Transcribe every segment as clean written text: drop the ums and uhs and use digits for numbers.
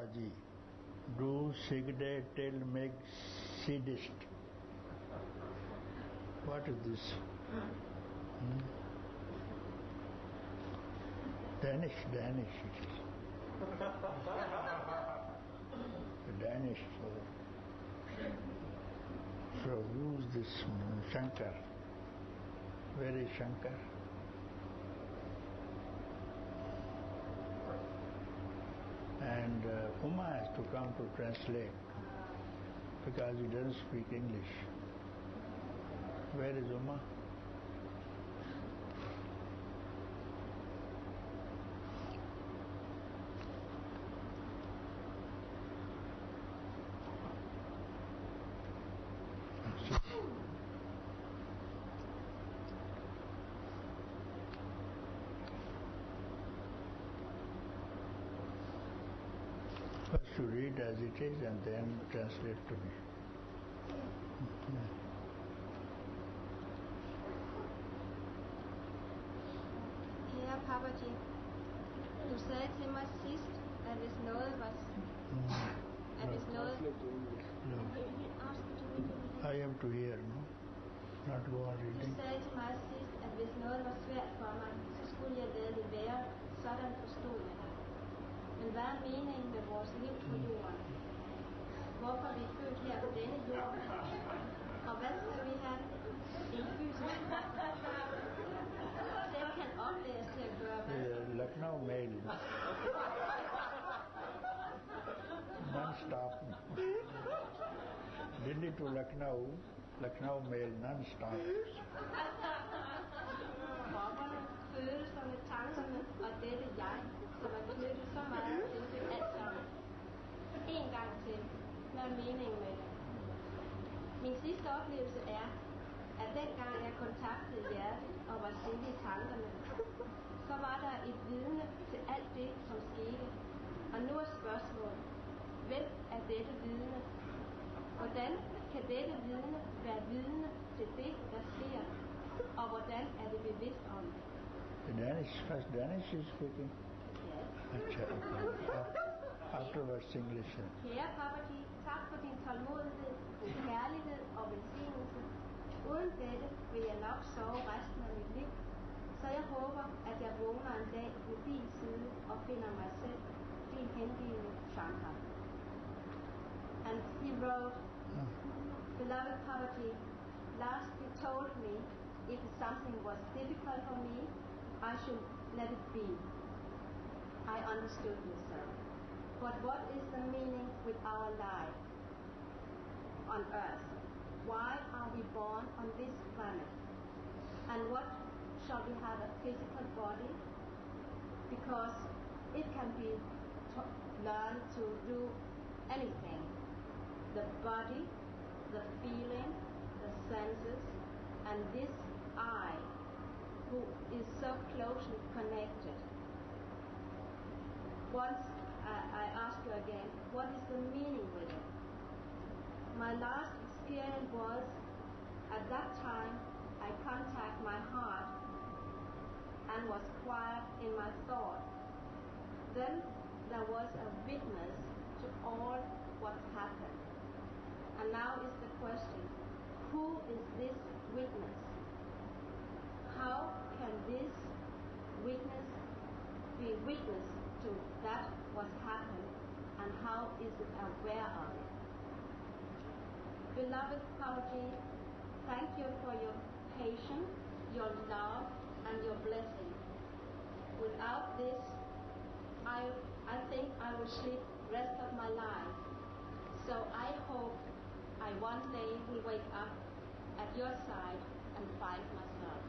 Papaji, do Sigde till make seedist. What is this? Danish it is. Danish. So use this Shankar. Where is Shankar? And Uma has to come to translate because he doesn't speak English. Where is Uma? First you read as it is and then translate to me. Kære Papaji, du sagde til mig sidst, at hvis noget var... At hvis noget... No. I am to hear, no? Not go on Du reading. sagde til mig sidst, at hvis noget var svært for mig, så skulle jeg lade det være. Sådan forstod jeg dig. Men hvad er meningen med vores liv på jorden? Hvorfor er vi født her på denne jord? Og hvad skal vi have? En fysisk krop, selv kan oplæres til at gøre hvad? Lucknow mail. Non-stop. Delhi to Lucknow mail non-stop. Kropperne, følelserne, tankerne og dette jeg, som er knyttet så meget til alt sammen. En gang til. Hvad er meningen med det? Min sidste oplevelse er, at dengang jeg kontaktede hjertet og var stille i tankerne, så var der et vidne til alt det, som skete. Og nu er spørgsmålet, hvem er dette vidne? Hvordan kan dette vidne være vidne til det, der sker? Og hvordan er det bevidst om det? First Danish is speaking. Yes. Afterwards English. Kære Papaji, tak for din tålmodighed, din kærlighed og velsignelse. Uden dette vil jeg nok sove resten af mit liv, så jeg håber, at jeg vågner en dag ved din side og finder mig selv, din hengivne Sangha. And he wrote, Beloved Papaji, last you told me if something was difficult for me, I should let it be. I understood you, sir. But what is the meaning with our life on earth? Why are we born on this planet? And what shall we have a physical body? Because it can be learned to do anything. The body, the feeling, the senses, and this I, who is so closely connected. Once I ask you again, what is the meaning with it? My last experience was, at that time, I contact my heart and was quiet in my thought. Then there was a witness to all what happened. And now is the question, who is this witness? How can this witness be witness to that what happened, and how is it aware of it? Beloved Papaji, thank you for your patience, your love, and your blessing. Without this, I think I will sleep rest of my life. So I hope I one day will wake up at your side and find myself.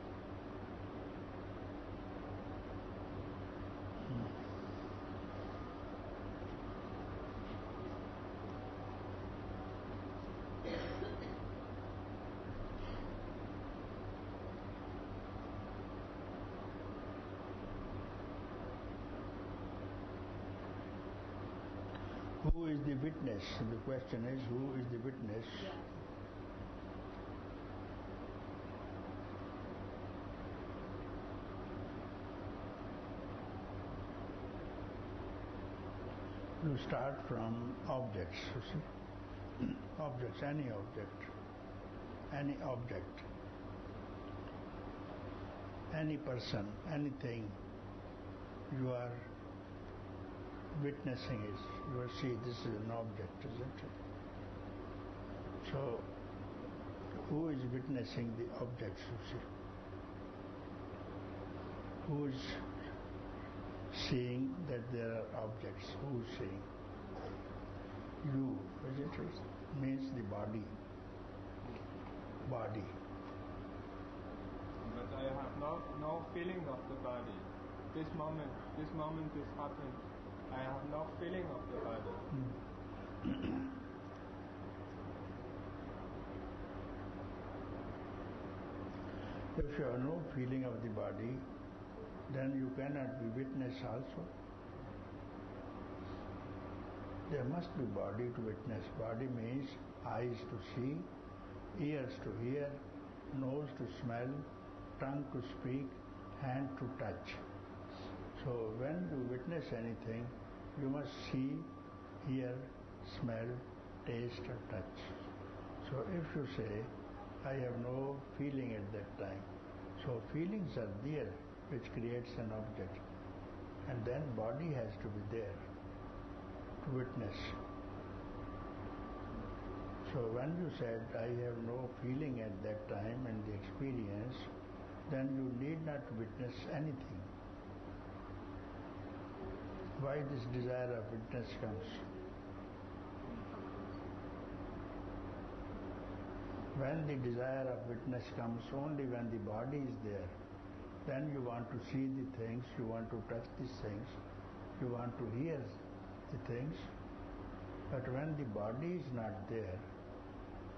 Who is the witness? The question is, who is the witness? Yes. You start from objects, you see. Objects, any object, any person, anything, you are witnessing it. You will see this is an object, isn't it? So, who is witnessing the objects, you see? Who is seeing that there are objects? Who is seeing? You, isn't it? Means the body. Body. But I have no feeling of the body. This moment is happening. I have no feeling of the body. If you have no feeling of the body, then you cannot be witness also. There must be body to witness. Body means eyes to see, ears to hear, nose to smell, tongue to speak, hand to touch. So when you witness anything, you must see, hear, smell, taste or touch. So if you say, I have no feeling at that time, so feelings are there which creates an object, and then body has to be there to witness. So when you said, I have no feeling at that time in the experience, then you need not witness anything. Why this desire of witness comes? When the desire of witness comes only when the body is there, then you want to see the things, you want to touch these things, you want to hear the things. But when the body is not there,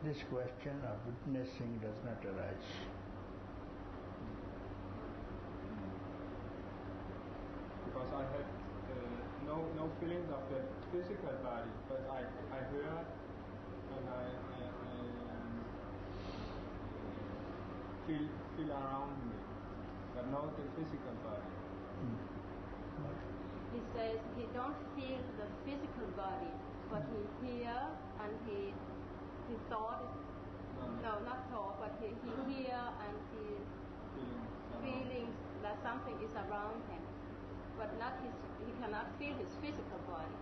this question of witnessing does not arise. Because I had no feeling of the physical body, but I heard and I feel around me, but not the physical body. He says he don't feel the physical body, but he hear and he thought, no, not thought, but he hear and he feelings that something is around him, but not he cannot feel his physical body.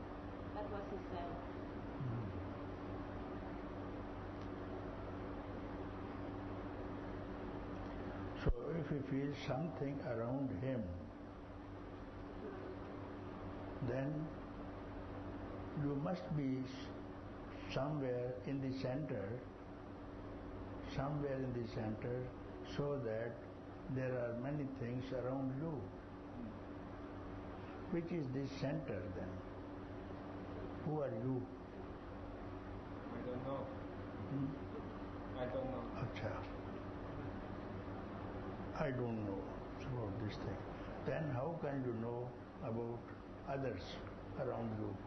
That was he said. So if he feels something around him, then you must be somewhere in the center, so that there are many things around you. Which is this center then? Who are you? I don't know. I don't know. Acha. I don't know about this thing. Then how can you know about others around you?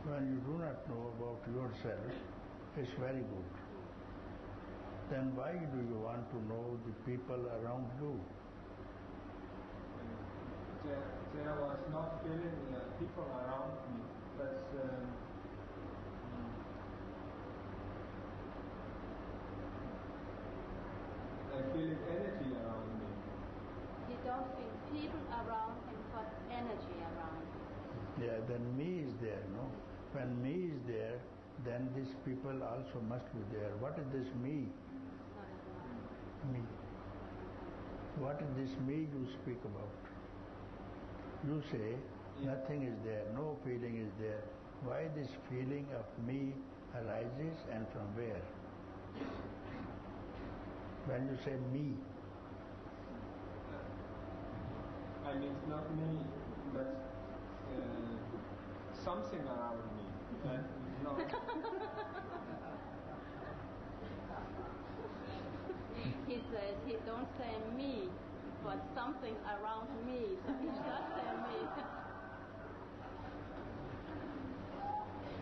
When you do not know about yourself, it's very good. Then why do you want to know the people around you? There was not feeling people around me, but I feel energy around me. He don't feel people around him, but energy around him. Yeah, then me is there, no? When me is there, then these people also must be there. What is this me? Me. What is this me you speak about? You say nothing is there, no feeling is there. Why this feeling of me arises and from where? When you say me. I mean not me, but something around me. That is not. He says he don't say me, but something around me. So he just say me.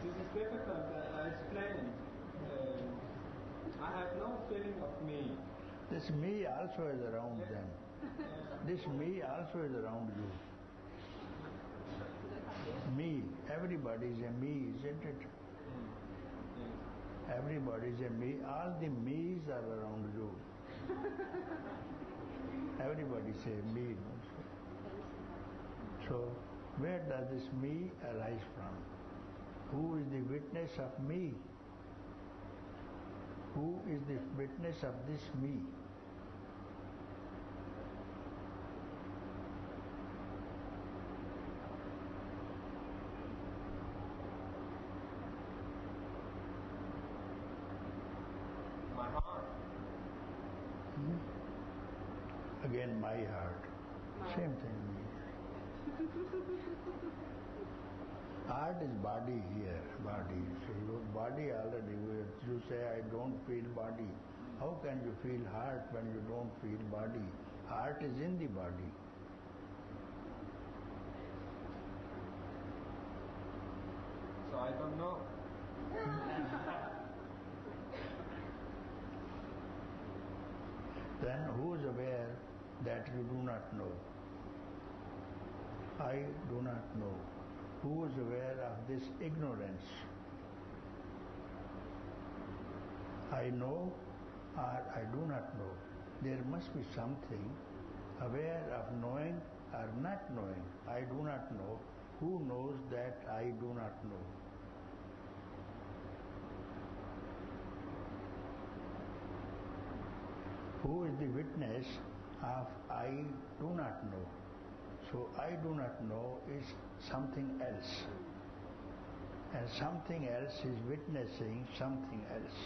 This is difficult to explain. I have no feeling of me. This me also is around them. This me also is around you. me. Everybody is a me, isn't it? Yes. Everybody is a me. All the me's are around you. Everybody say me. No? So, where does this me arise from? Who is the witness of me? Who is the witness of this me? My heart. Again, my heart. Same thing. Heart is body here, body. So your body already, you say I don't feel body. How can you feel heart when you don't feel body? Heart is in the body. So I don't know. Then who is aware that you do not know? I do not know. Who is aware of this ignorance? I know or I do not know. There must be something aware of knowing or not knowing. I do not know. Who knows that I do not know? Who is the witness of I do not know? So I do not know is something else. And something else is witnessing something else.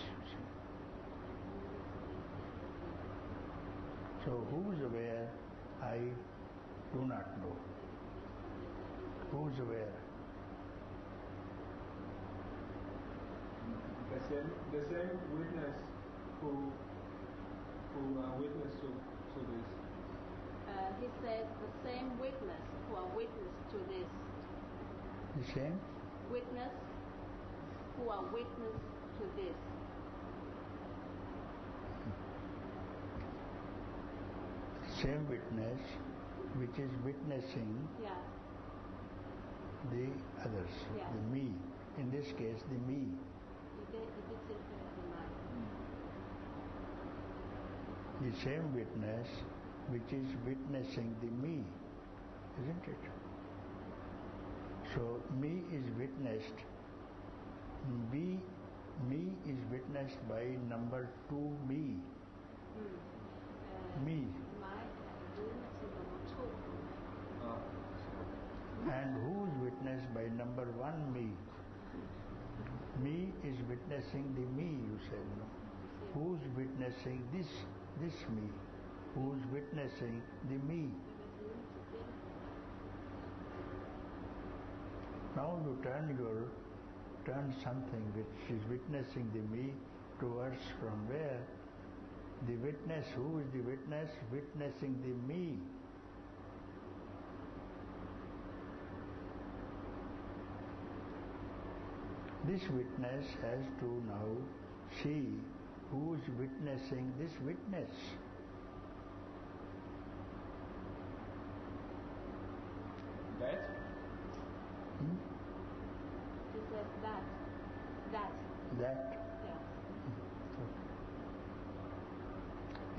So who is aware I do not know? Who is aware? The same witness who witness to this. He said the same witness who are witness to this. The same? Witness who are witness to this. Same witness which is witnessing Yeah. the others, Yeah. the me. In this case, the me. The same witness which is witnessing the me, isn't it? So me is witnessed. Me is witnessed by number 2 me. Me. And who is witnessed by number 1 me? Me is witnessing the me, you said, no? Who's witnessing this me? Who's witnessing the me? Now you turn something which is witnessing the me towards from where? The witness, who is the witness? Witnessing the me. This witness has to now see who is witnessing this witness. That? He said that. That. Yeah.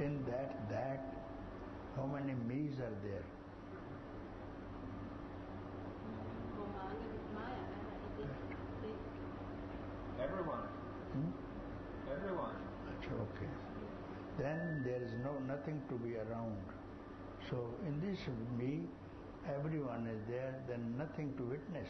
In that, how many me's are there? Everyone. Everyone. Okay. Then there is nothing to be around. So in this me, everyone is there, then nothing to witness.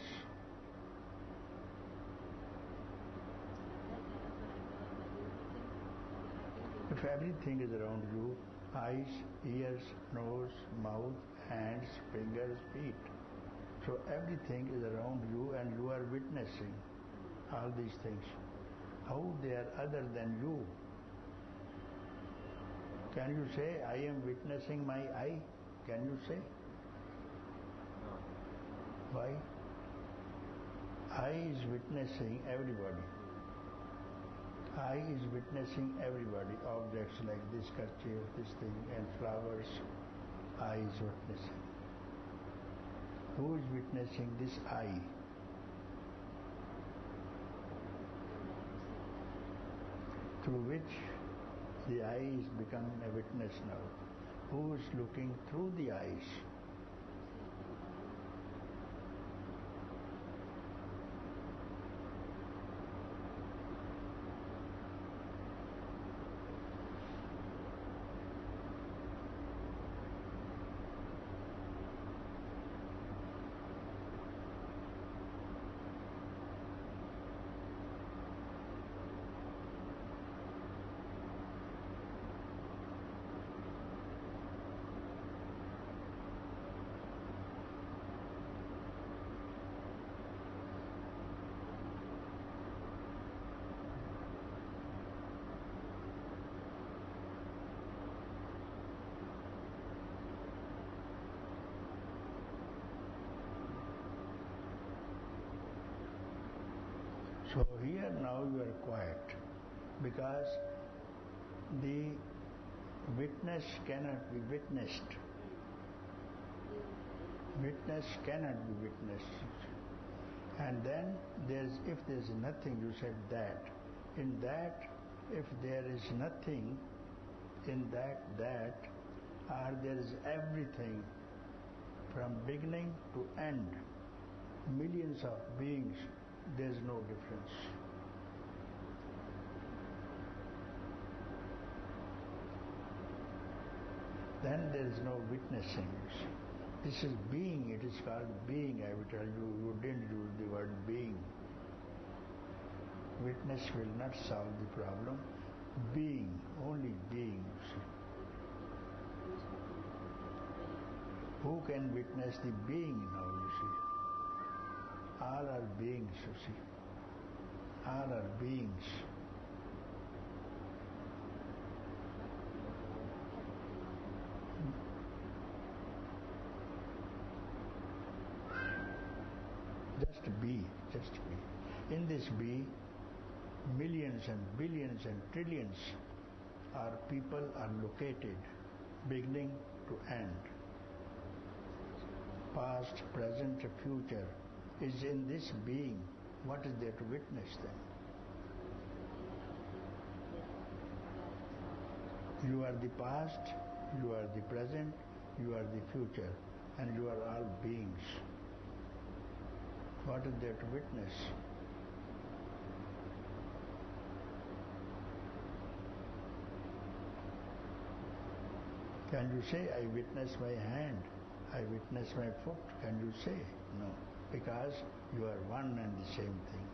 If everything is around you, eyes, ears, nose, mouth, hands, fingers, feet. So everything is around you and you are witnessing all these things. How they are other than you? Can you say, I am witnessing my eye? Can you say? No. Why? Eye is witnessing everybody. Eye is witnessing everybody. Objects like this kerchief, this thing, and flowers. Eye is witnessing. Who is witnessing this eye? through which the eye is becoming a witness now. Who is looking through the eyes? So here now you are quiet, because the witness cannot be witnessed. Witness cannot be witnessed. And then if there is nothing, you said that. In that, if there is nothing, in that, or there is everything from beginning to end, millions of beings, there is no difference. Then there is no witnessing. This is being, it is called being. I will tell you, you didn't use the word being. Witness will not solve the problem. Being, only being, you see. Who can witness the being now, you see? All are beings, you see. All are beings. Just be. In this be, millions and billions and trillions are people are located, beginning to end. Past, present, future is in this being. What is there to witness then? You are the past, you are the present, you are the future, and you are all beings. What is there to witness? Can you say, I witness my hand, I witness my foot? Can you say? No, because you are one and the same thing.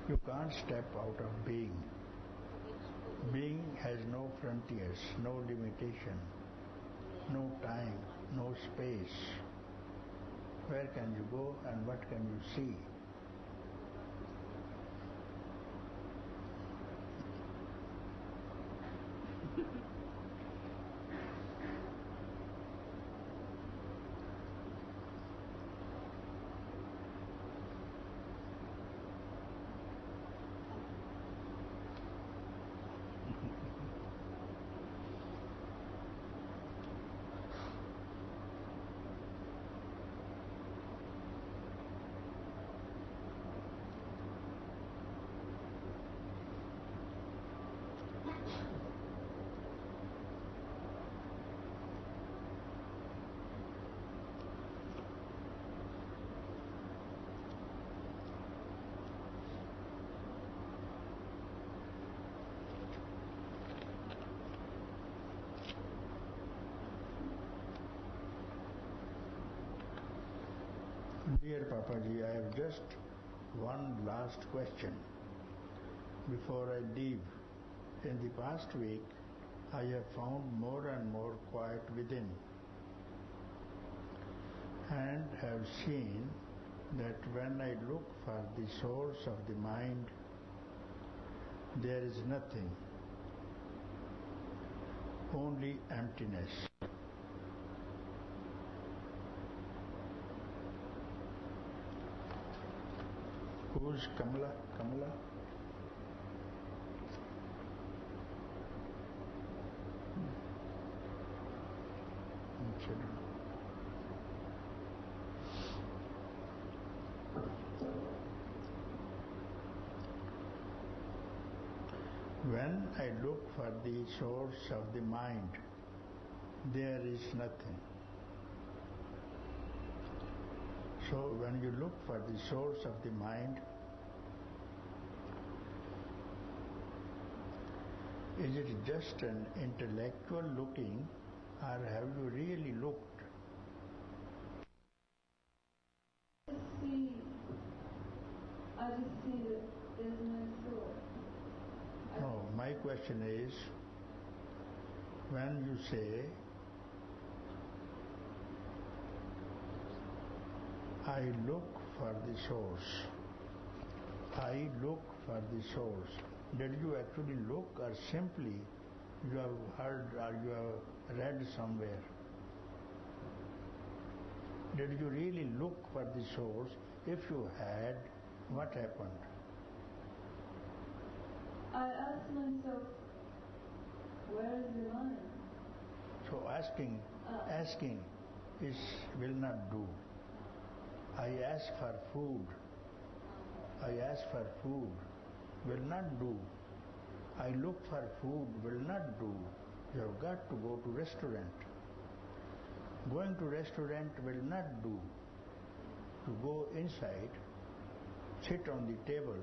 You can't step out of being. Being has no frontiers, no limitation, no time, no space. Where can you go and what can you see? Dear Papaji, I have just one last question before I leave. In the past week, I have found more and more quiet within and have seen that when I look for the source of the mind, there is nothing. only emptiness. Who's Kamala? Kamala? When I look for the source of the mind, there is nothing. So when you look for the source of the mind, is it just an intellectual looking, or have you really looked? I just see that there's no source. No, my question is, when you say, I look for the source, I look for the source, did you actually look, or simply you have heard or you have read somewhere? Did you really look for the source? If you had, what happened? I ask myself, where is the mind? So asking will not do. I ask for food will not do. I look for food will not do. You have got to go to restaurant. Going to restaurant will not do. To go inside, sit on the table,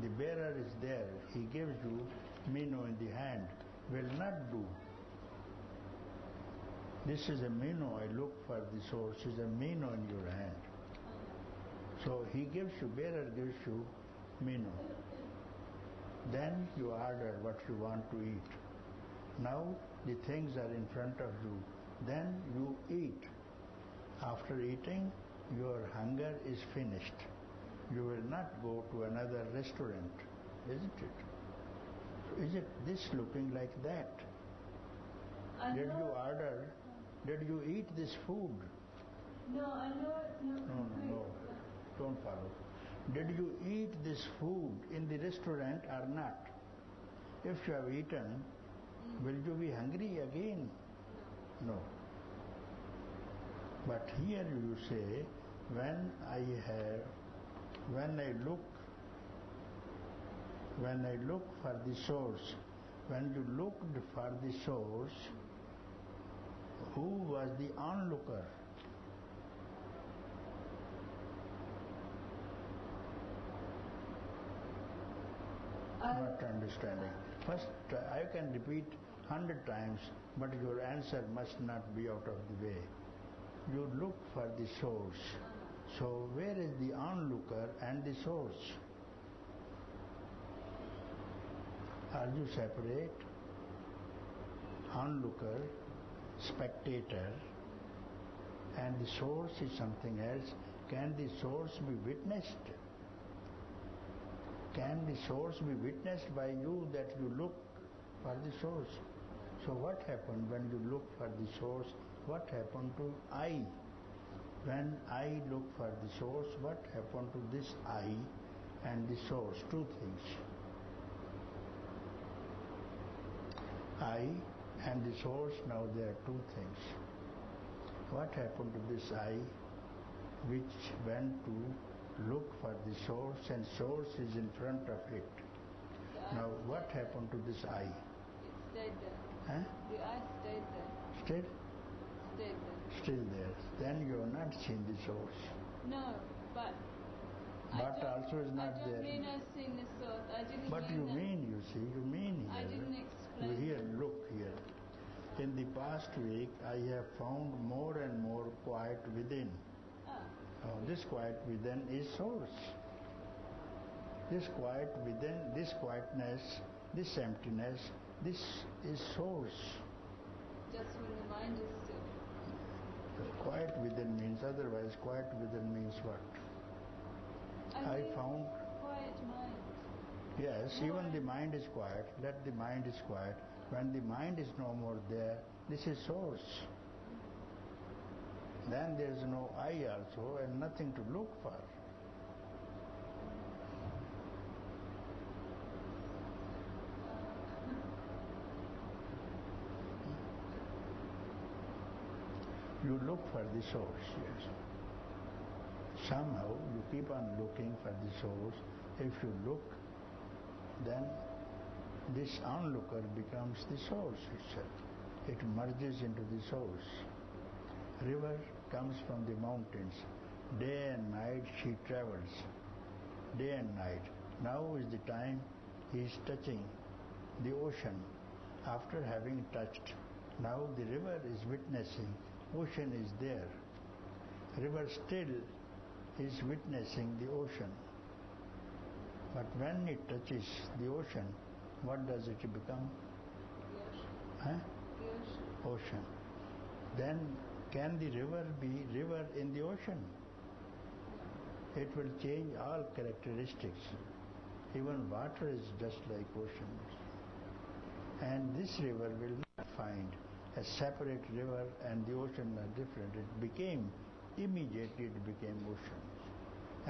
the bearer is there, he gives you menu in the hand, will not do. This is a menu, I look for the source, is a menu in your hand. So he gives you, bearer gives you menu. Then you order what you want to eat. Now the things are in front of you. Then you eat. After eating, your hunger is finished. You will not go to another restaurant, isn't it? Is it this looking like that? Did you eat this food? No, I know it's not complete. No, don't follow. Did you eat this food in the restaurant or not? If you have eaten, will you be hungry again? No. But here you say, when I look for the source, when you looked for the source, who was the onlooker? Not understanding. First, I can repeat 100 times, but your answer must not be out of the way. You look for the source. So where is the onlooker and the source? Are you separate? Onlooker, spectator, and the source is something else. Can the source be witnessed? Can the source be witnessed by you that you look for the source? So what happened when you look for the source? What happened to I? When I look for the source, what happened to this I and the source? Two things. I and the source, now there are two things. What happened to this I which went to look for the source, and source is in front of it? Now what happened to this I? It stayed there. Huh? The I stayed there. Still? Stayed there. Still there. Then you have not seen the source. No, but Also is not I don't there. mean I've seen the source. I didn't But mean you that. mean, you see, you mean here. I didn't explain. You here, look here. In the past week, I have found more and more quiet within. This quiet within is source. This quiet within, this quietness, this emptiness, this is source. Just when the mind is still. Quiet within means, otherwise quiet within means what? I found... Quiet mind. Yes, even the mind is quiet. Let the mind is quiet. When the mind is no more there, this is source. Then there is no I also and nothing to look for. You look for the source, yes. Somehow you keep on looking for the source. If you look, then this onlooker becomes the source itself. It merges into the source. River comes from the mountains. Day and night she travels. Day and night. Now is the time he is touching the ocean. After having touched, now the river is witnessing. Ocean is there. River still is witnessing the ocean. But when it touches the ocean, what does it become? Ocean. Then can the river be river in the ocean? It will change all characteristics. Even water is just like ocean. And this river will not find a separate river and the ocean are different. Immediately it became ocean.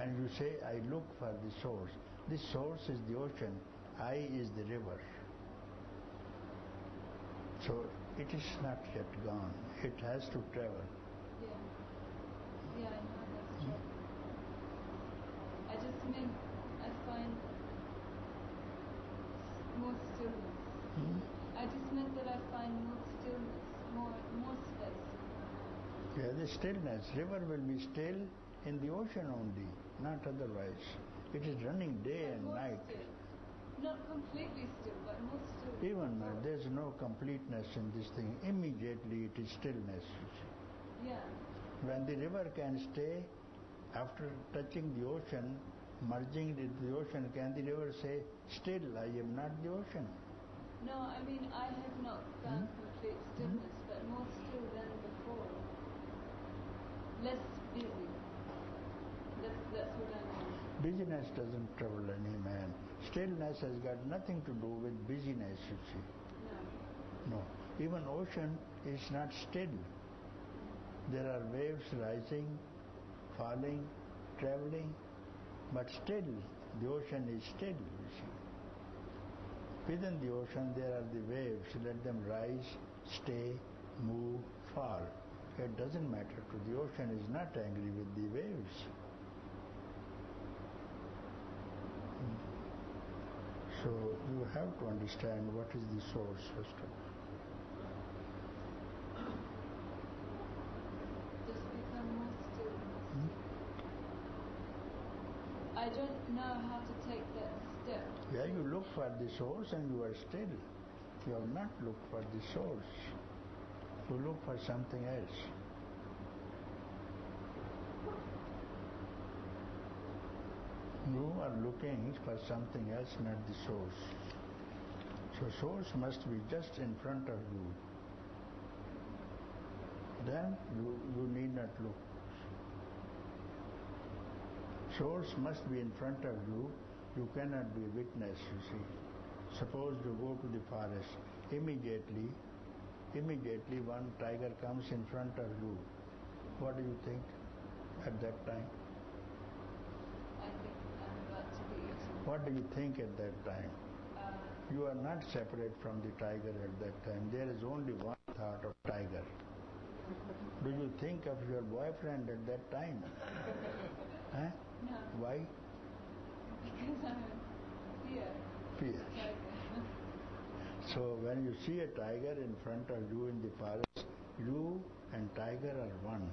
And you say, I look for the source. This source is the ocean. I is the river. So it is not yet gone. It has to travel. Yeah, I know that's true. I just meant I find more stillness. I just meant that I find more stillness, more space. Yeah, the stillness. River will be still in the ocean only, not otherwise. It is running day and night. Still. Not completely still, but more still. Even there is no completeness in this thing. Immediately it is stillness. Yeah. When the river can stay, after touching the ocean, merging into the ocean, can the river say, still, I am not the ocean? No, I mean, I have not found complete stillness, but more still than before. Less busy. That's what I mean. Busyness doesn't trouble any man. Stillness has got nothing to do with busyness, you see. No. Even ocean is not still. There are waves rising, falling, traveling, but still, the ocean is still, you see. Within the ocean there are the waves. Let them rise, stay, move, fall. It doesn't matter to the ocean is not angry with the waves. So you have to understand what is the source first of all. Just become more still. I don't know how to take that step. Yeah, you look for the source and you are still. You have not looked for the source. You look for something else. You are looking for something else, not the source. So source must be just in front of you. Then you need not look. Source must be in front of you. You cannot be witness, you see. Suppose you go to the forest. Immediately one tiger comes in front of you. What do you think at that time? I think I'm about to be eaten. What do you think at that time? You are not separate from the tiger at that time. There is only one thought of tiger. Do you think of your boyfriend at that time? Huh? No. Why? Because I'm in fear. Fear. So when you see a tiger in front of you in the forest, you and tiger are one.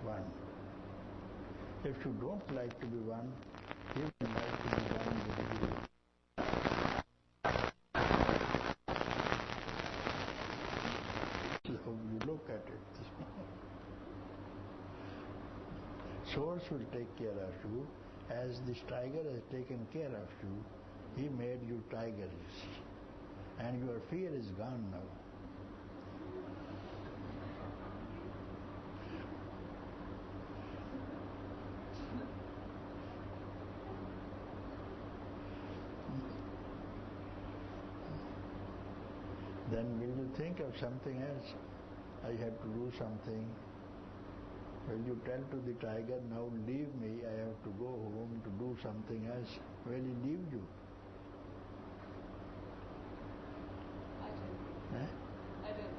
One. If you don't like to be one, he will like to be one with you. So you look at it. Source will take care of you. As this tiger has taken care of you, he made you tigers. And your fear is gone now. Then will you think of something else? I have to do something. Will you tell to the tiger, now leave me, I have to go home to do something else? Will he leave you? I don't. Eh? I don't think.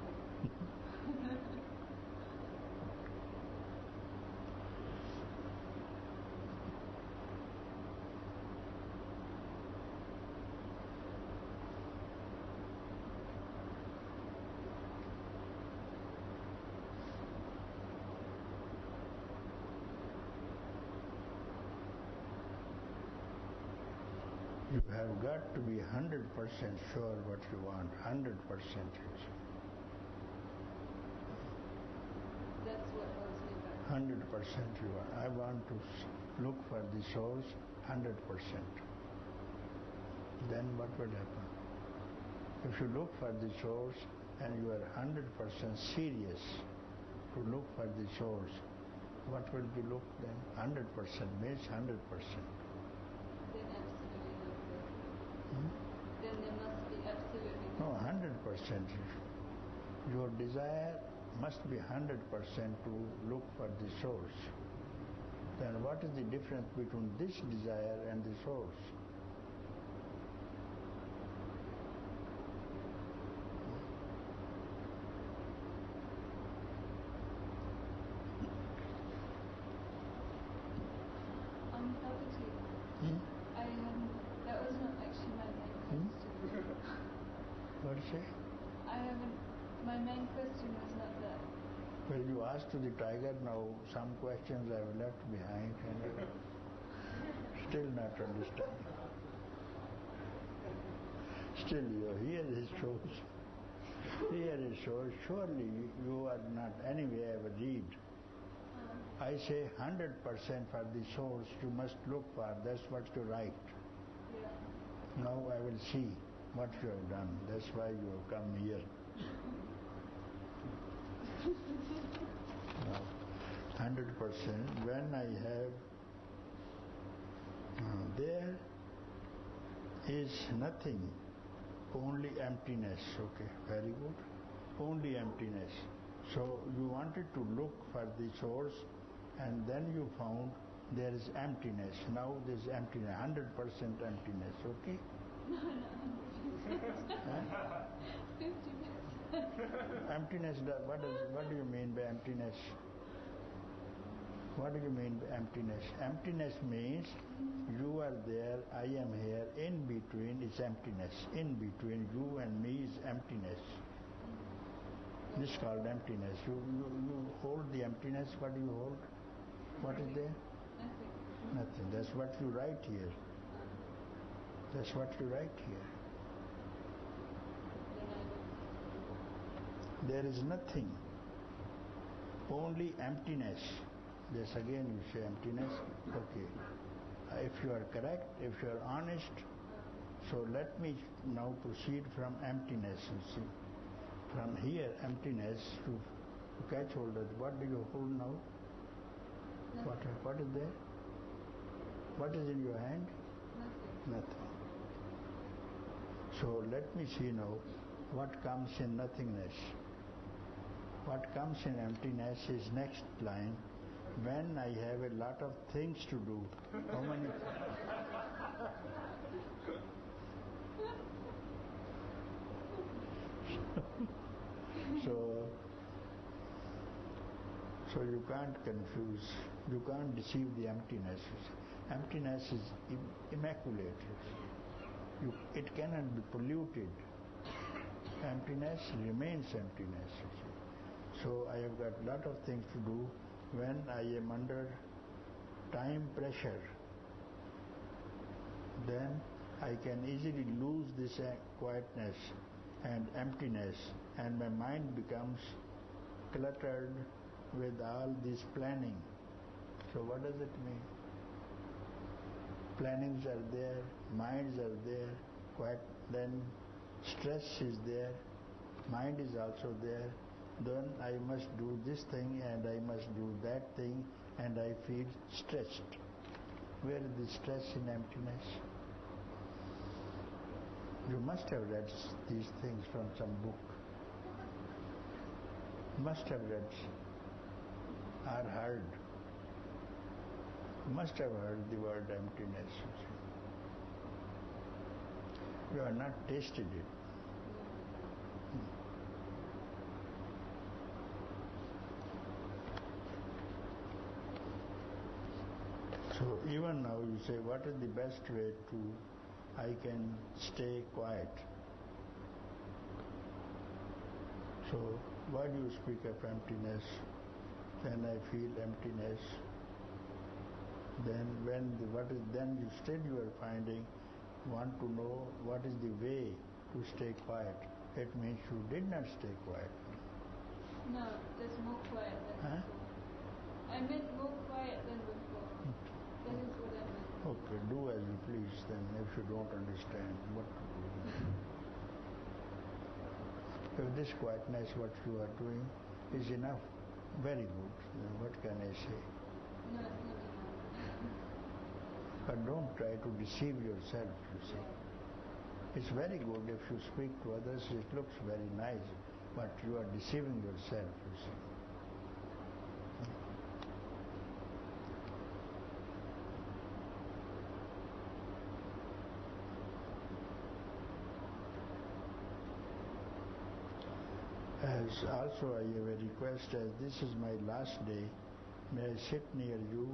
You have got to be 100% sure what you want, 100%. That's what holds me back. 100% you want. I want to look for the source, 100%. Then what will happen? If you look for the source and you are 100% serious to look for the source, what will you look then? 100% means 100%. Then absolutely no. Then there must be absolutely No, 100%. Your desire must be 100% to look for the source. Then what is the difference between this desire and the source? Papaji, that was not actually my main question. What do you say? My main question was not that. Well, you asked to the tiger, now some questions I have left behind and you are still not understanding. Still here is shows. Here it shows, surely you are not anyway ever read. I say 100% for the source you must look for, that's what you write. Yeah. Now I will see what you have done, that's why you have come here. Now, 100% when I have, there is nothing, only emptiness, okay, very good, only emptiness. So you wanted to look for the source and then you found there is emptiness. Now there is emptiness, 100% emptiness, okay? No, not 50%. 50%. Emptiness, what do you mean by emptiness? What do you mean by emptiness? Emptiness means you are there, I am here, in between is emptiness. In between you and me is emptiness. This is called emptiness. You hold the emptiness, what do you hold? What is there? Nothing. Nothing. That's what you write here. That's what you write here. There is nothing, only emptiness. Yes, again you say emptiness. Okay. If you are correct, if you are honest, so let me now proceed from emptiness. You see, from here emptiness to catch hold of. What do you hold now? What is there? What is in your hand? Nothing. So let me see now what comes in nothingness. What comes in emptiness is next line. When I have a lot of things to do, how many? So you can't confuse, you can't deceive the emptiness. Emptiness is immaculate. It cannot be polluted. Emptiness remains emptiness. So I have got a lot of things to do. When I am under time pressure, then I can easily lose this quietness and emptiness, and my mind becomes cluttered with all this planning. So what does it mean? Plannings are there, minds are there, then stress is there, mind is also there. Then I must do this thing and I must do that thing, and I feel stressed. Where is the stress in emptiness? You must have read these things from some book. Must have read or heard. Must have heard the word emptiness. You have not tasted it. So even now you say, what is the best way I can stay quiet? So why do you speak of emptiness? Then I feel emptiness. Then then you still you are finding, want to know what is the way to stay quiet. It means you did not stay quiet. No, there's more quiet than before. I meant more quiet than before. That is what I meant. Okay, do as you please then if you don't understand what to do. If this quietness what you are doing is enough, very good. Then what can I say? No, it's not enough. But don't try to deceive yourself, you see. It's very good if you speak to others, it looks very nice, but you are deceiving yourself, you see. As also I have a request, as this is my last day, may I sit near you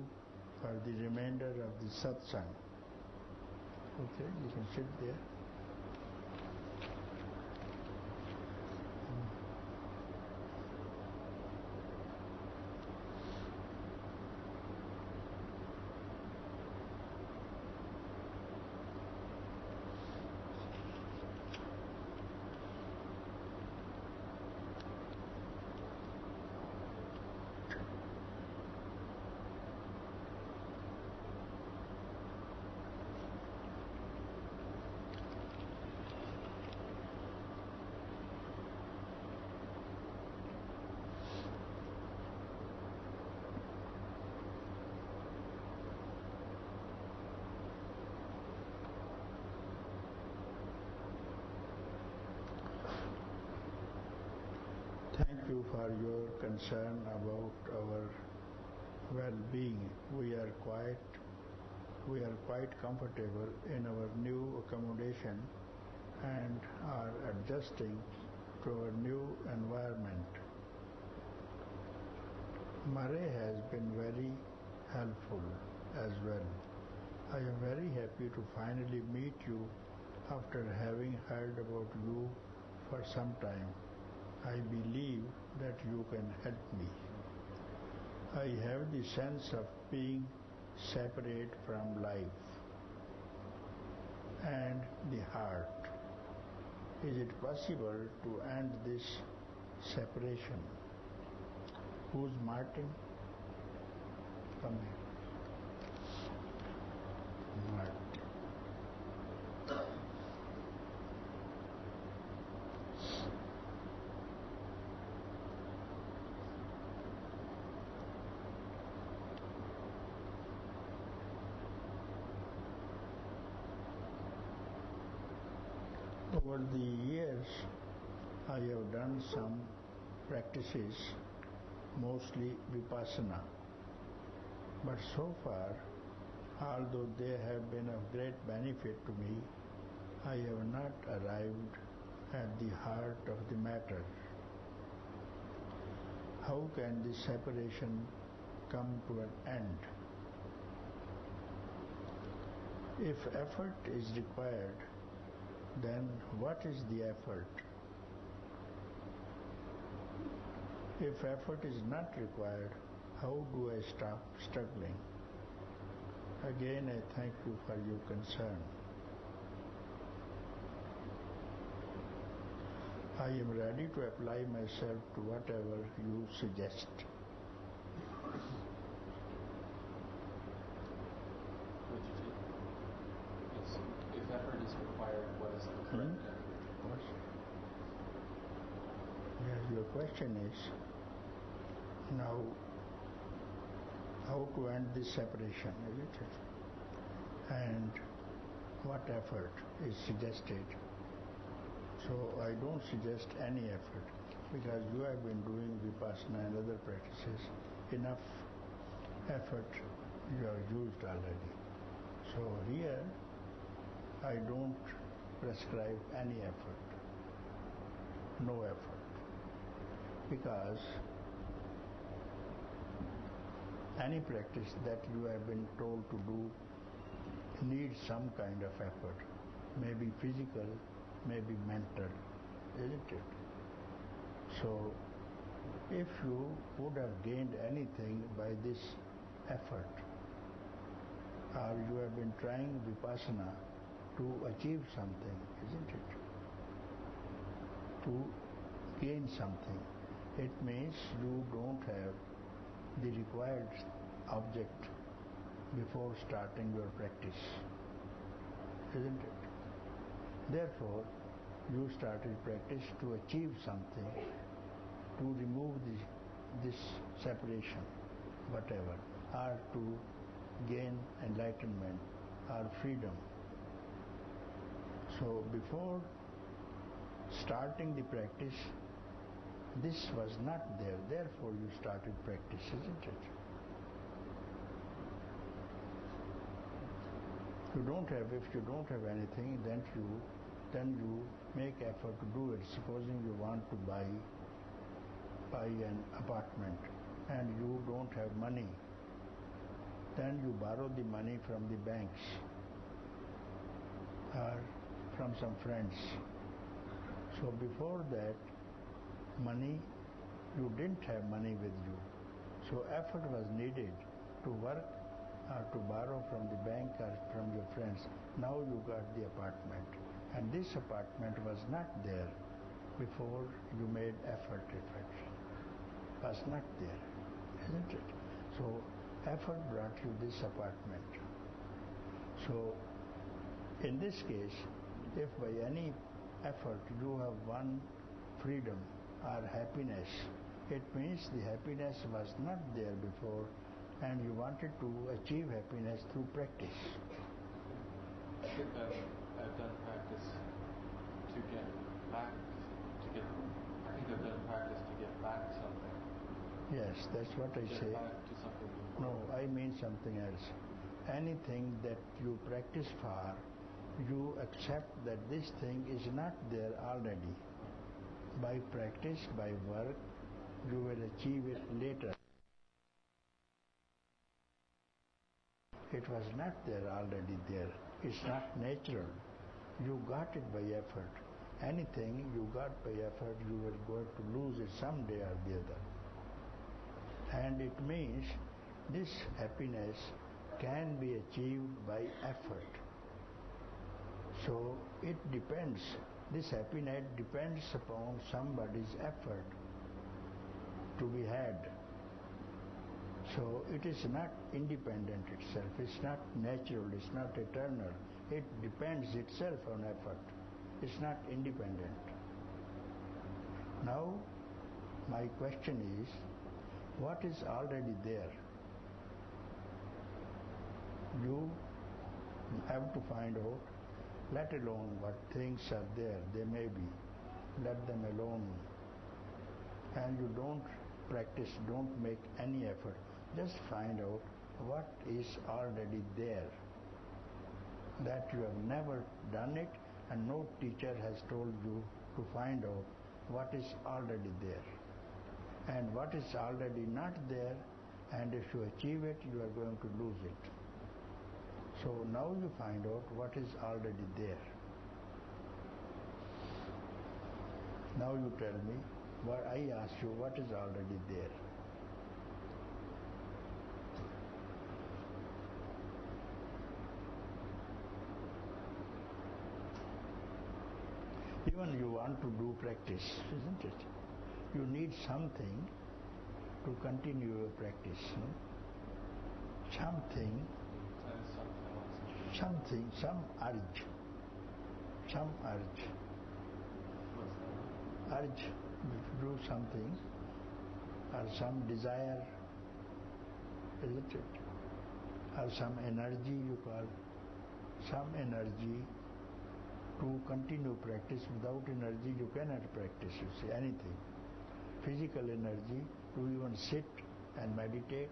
for the remainder of the Satsang. Okay, you can sit there. Thank you for your concern about our well-being. We are quite comfortable in our new accommodation and are adjusting to our new environment. Murray has been very helpful as well. I am very happy to finally meet you after having heard about you for some time. I believe that you can help me. I have the sense of being separate from life and the heart. Is it possible to end this separation? Who's Martin? Come here. Martin. Over the years, I have done some practices, mostly Vipassana. But so far, although they have been of great benefit to me, I have not arrived at the heart of the matter. How can this separation come to an end? If effort is required, then what is the effort? If effort is not required, how do I stop struggling? Again, I thank you for your concern. I am ready to apply myself to whatever you suggest. If effort is required, what is the correct effort? Yes, your question is now how to end this separation, isn't it? And what effort is suggested? So I don't suggest any effort, because you have been doing Vipassana and other practices. Enough effort you have used already. So here I don't prescribe any effort, no effort, because any practice that you have been told to do needs some kind of effort, maybe physical, maybe mental, isn't it? So if you would have gained anything by this effort, or you have been trying Vipassana to achieve something, isn't it? To gain something, it means you don't have the required object before starting your practice, isn't it? Therefore, you started practice to achieve something, to remove this separation, whatever, or to gain enlightenment or freedom. So before starting the practice, this was not there, therefore you started practice, isn't it? If you don't have anything, then you make effort to do it. Supposing you want to buy an apartment and you don't have money, then you borrow the money from the banks or from some friends. So before that money, you didn't have money with you. So effort was needed to work or to borrow from the bank or from your friends. Now you got the apartment, and this apartment was not there before you made effort. Was not there, isn't it? So effort brought you this apartment. So in this case, if by any effort you have won freedom or happiness, it means the happiness was not there before, and you wanted to achieve happiness through practice. I think I've done practice to get back, I think I've done practice to get back something. Yes, that's what I say. Get back to something before. No, I mean something else. Anything that you practice for, you accept that this thing is not there already. By practice, by work, you will achieve it later. It was not there already there. It's not natural. You got it by effort. Anything you got by effort, you will go to lose it someday or the other. And it means this happiness can be achieved by effort. So it depends. This happiness depends upon somebody's effort to be had. So it is not independent itself. It's not natural. It's not eternal. It depends itself on effort. It's not independent. Now, my question is, what is already there? You have to find out, let alone what things are there. They may be. Let them alone. And you don't practice, don't make any effort. Just find out what is already there. That you have never done it, and no teacher has told you to find out what is already there. And what is already not there, and if you achieve it, you are going to lose it. So now you find out what is already there. Now you tell me, what I ask you, what is already there? Even you want to do practice, isn't it? You need something to continue your practice, no? Something, some urge. Urge to do something, or some desire, isn't it? Or some energy, you call, some energy to continue practice. Without energy you cannot practice, you see, anything. Physical energy, to even sit and meditate,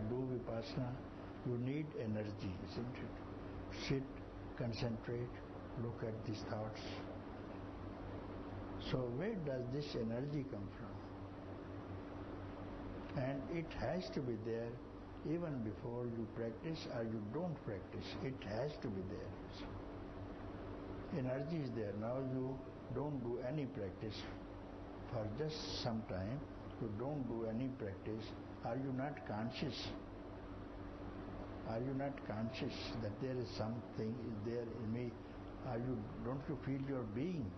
do vipassana, you need energy, isn't it? Sit, concentrate, look at these thoughts. So where does this energy come from? And it has to be there even before you practice or you don't practice. It has to be there. Energy is there. Now you don't do any practice for just some time. You don't do any practice. Are you not conscious? Are you not conscious that there is something there in me? Don't you feel your being?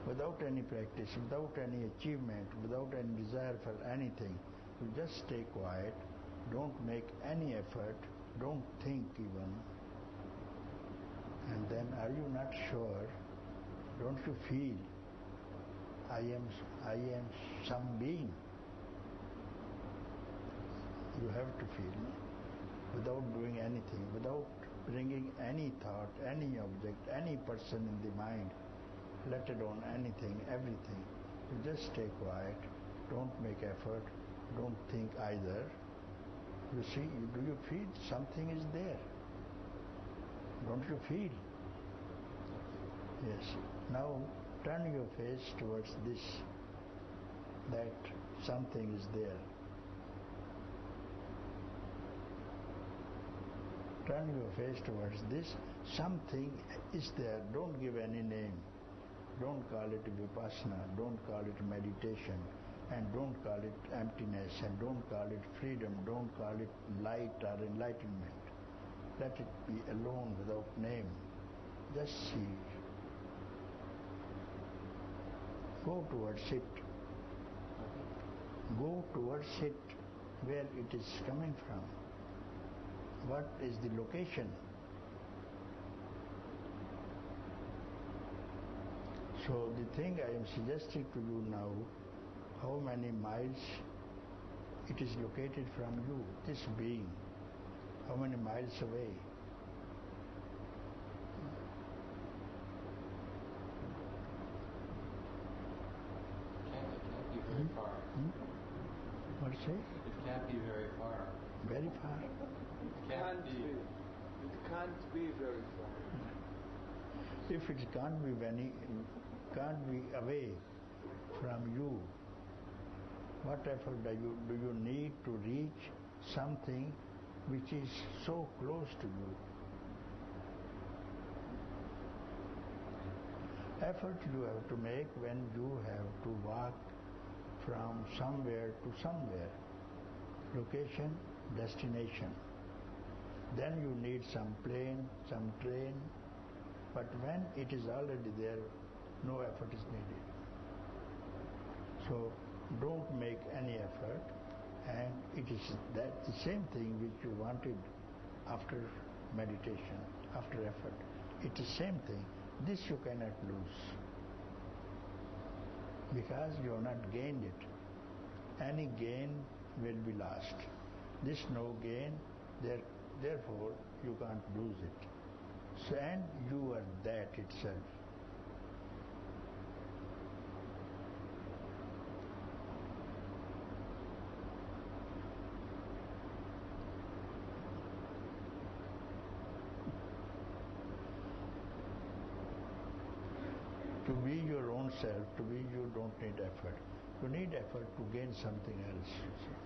Without any practice, without any achievement, without any desire for anything, you just stay quiet, don't make any effort, don't think even. And then are you not sure? Don't you feel I am some being? You have to feel, without doing anything, without bringing any thought, any object, any person in the mind, let alone anything, everything. You just stay quiet, don't make effort, don't think either. You see, do you feel something is there? Don't you feel? Yes. Now turn your face towards this, that something is there. Turn your face towards this, something is there. Don't give any name. Don't call it vipassana, don't call it meditation, and don't call it emptiness, and don't call it freedom, don't call it light or enlightenment. Let it be alone without name. Just see. Go towards it. Go towards it, where it is coming from. What is the location? So the thing I am suggesting to you now, how many miles it is located from you, this being, how many miles away? It can't be very far. What say? It can't be very far. Very far. It can't be. It can't be very far. If it can't be away from you, what effort do you need to reach something which is so close to you? Effort you have to make when you have to walk from somewhere to somewhere. Location, destination. Then you need some plane, some train. But when it is already there, no effort is needed. So don't make any effort, and it is that the same thing which you wanted after meditation, after effort. It is same thing. This you cannot lose, because you have not gained it. Any gain will be lost. This no gain, therefore you can't lose it. So, and you are that itself. To be your own self, to be, you don't need effort. You need effort to gain something else, you see.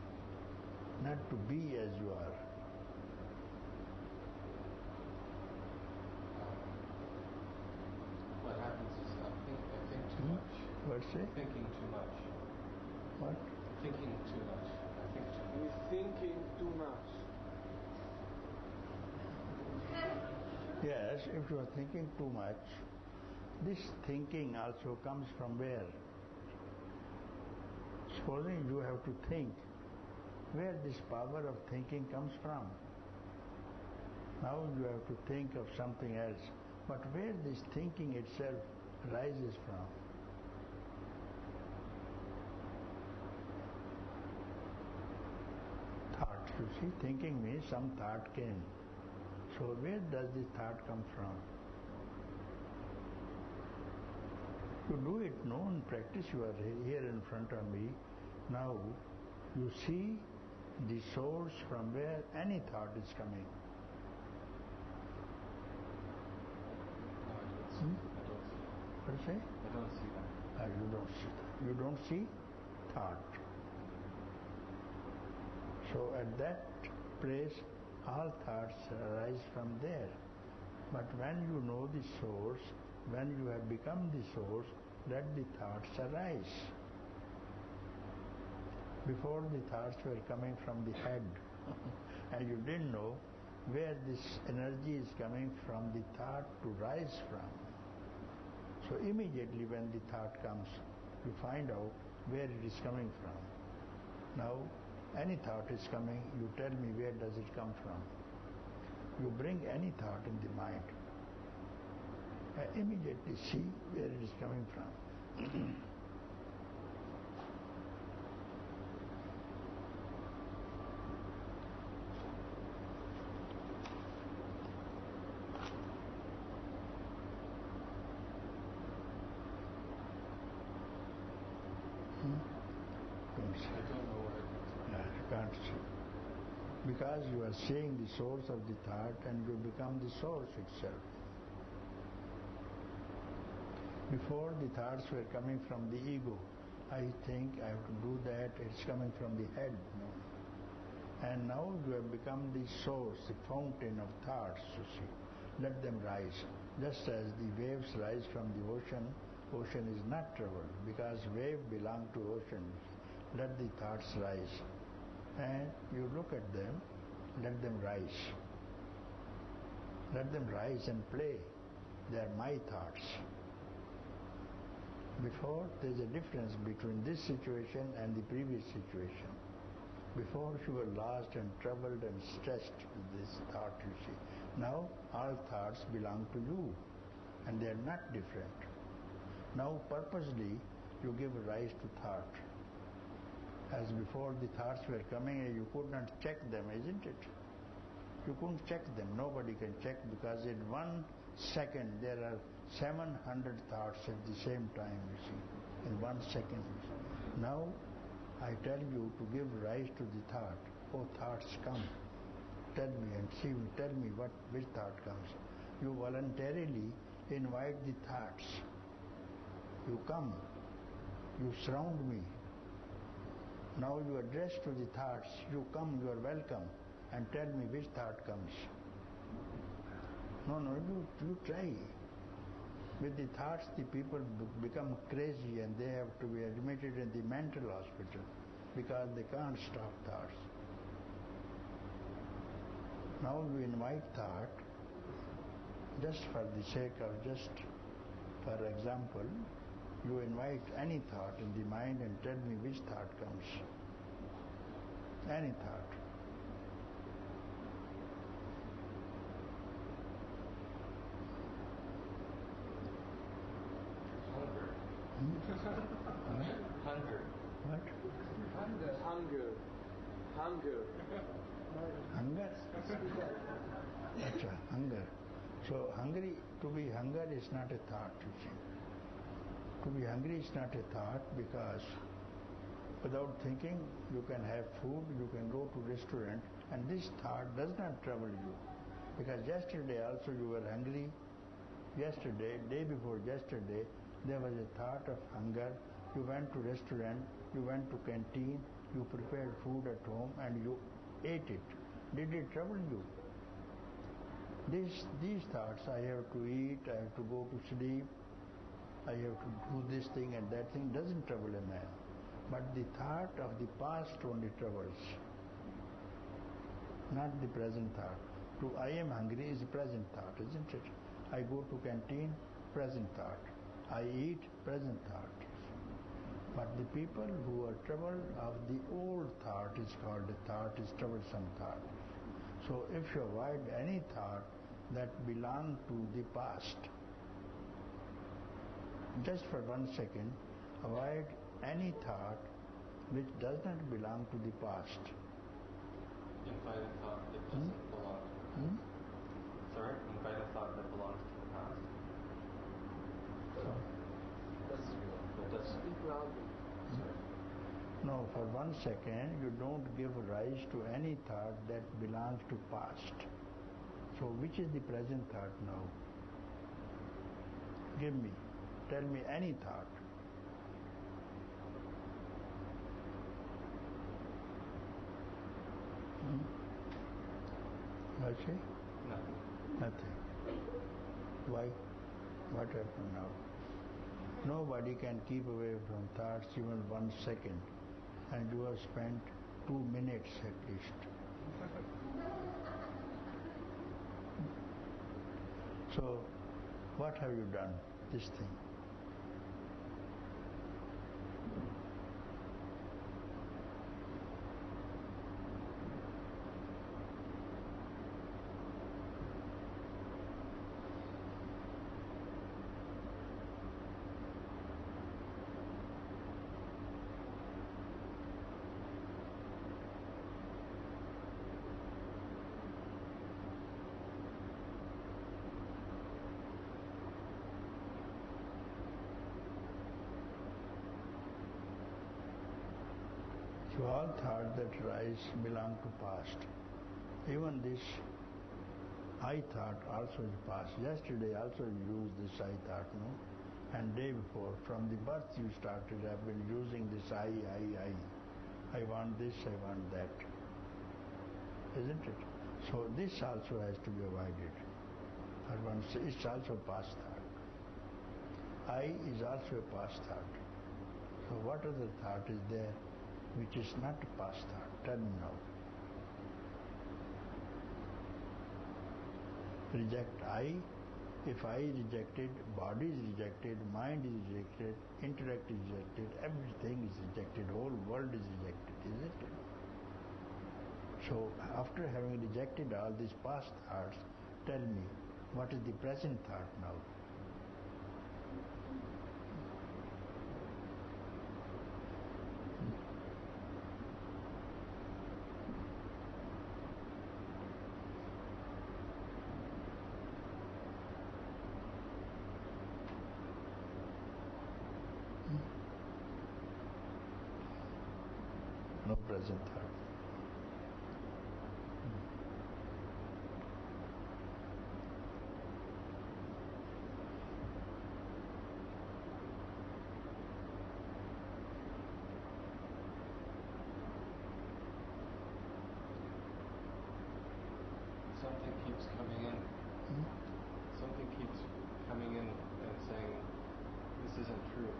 Not to be as you are. What happens is I think too much. What's it? Thinking too much. What? Thinking too much. I think too much. He's thinking too much. Yes, if you are thinking too much, this thinking also comes from where? Supposing you have to think, where this power of thinking comes from? Now you have to think of something else, but where this thinking itself rises from? Thought. You see, thinking means some thought came, So where does this thought come from? You do it, no, in practice you are here in front of me. Now you see the source from where any thought is coming. No, I don't see that. What do you say? I don't see that. You don't see that. You don't see thought. So at that place, all thoughts arise from there. But when you know the source, when you have become the source, let the thoughts arise. Before the thoughts were coming from the head, and you didn't know where this energy is coming from the thought to rise from. So immediately when the thought comes, you find out where it is coming from. Now, any thought is coming, you tell me where does it come from. You bring any thought in the mind, and immediately see where it is coming from. I don't know where it comes from. You can't see. Because you are seeing the source of the thought and you become the source itself. Before the thoughts were coming from the ego. I think I have to do that, it's coming from the head. No. And now you have become the source, the fountain of thoughts, you see. Let them rise. Just as the waves rise from the ocean, ocean is not troubled because waves belong to ocean. Let the thoughts rise. And you look at them, let them rise. Let them rise and play. They are my thoughts. Before, there is a difference between this situation and the previous situation. Before, you were lost and troubled and stressed with this thought, you see. Now, all thoughts belong to you, and they are not different. Now, purposely, you give rise to thought. As before, the thoughts were coming and you could not check them, isn't it? You couldn't check them. Nobody can check because in 1 second there are 700 thoughts at the same time, you see, in 1 second. Now, I tell you to give rise to the thought. Oh, thoughts come. Tell me and see me. Tell me which thought comes. You voluntarily invite the thoughts. You come. You surround me. Now you address to the thoughts. You come. You are welcome. And tell me which thought comes. No, you try. With the thoughts, the people become crazy and they have to be admitted in the mental hospital because they can't stop thoughts. Now you invite thought just for the sake of for example, you invite any thought in the mind and tell me which thought comes. Any thought. Hunger. What? Hunger. Hunger? Acha, hunger. So to be hunger is not a thought, you see. To be hungry is not a thought because without thinking you can have food, you can go to restaurant and this thought does not trouble you. Because yesterday also you were hungry. Yesterday, day before yesterday, there was a thought of hunger. You went to restaurant, you went to canteen, you prepared food at home and you ate it. Did it trouble you? These thoughts, I have to eat, I have to go to sleep, I have to do this thing and that thing, doesn't trouble a man. But the thought of the past only troubles, not the present thought. To I am hungry is a present thought, isn't it? I go to canteen, present thought. I eat, present thought. But the people who are troubled of the old thought is called a thought, is troublesome thought. So if you avoid any thought that belong to the past, just for 1 second, avoid any thought which does not belong to the past. Invite a thought that doesn't belong to the past. Sorry? Invite a thought that belongs to the past? That does. Speak loudly. No, for 1 second you don't give rise to any thought that belongs to past. So which is the present thought now? Tell me any thought. Okay? Nothing. Nothing. Why? What happened now? Nobody can keep away from thoughts even 1 second, and you have spent 2 minutes at least. So, what have you done, this thing? So all thoughts that rise belong to past. Even this I thought also is past. Yesterday also you used this I thought, no? And day before, from the birth you started, have been using this I. I want this, I want that. Isn't it? So this also has to be avoided. It's also past thought. I is also a past thought. So what other thought is there which is not a past thought? Tell me now. Reject I. If I is rejected, body is rejected, mind is rejected, intellect is rejected, everything is rejected, whole world is rejected, isn't it? So after having rejected all these past thoughts, tell me, what is the present thought now? No present thought. Something keeps coming in. Something keeps coming in and saying, this isn't true.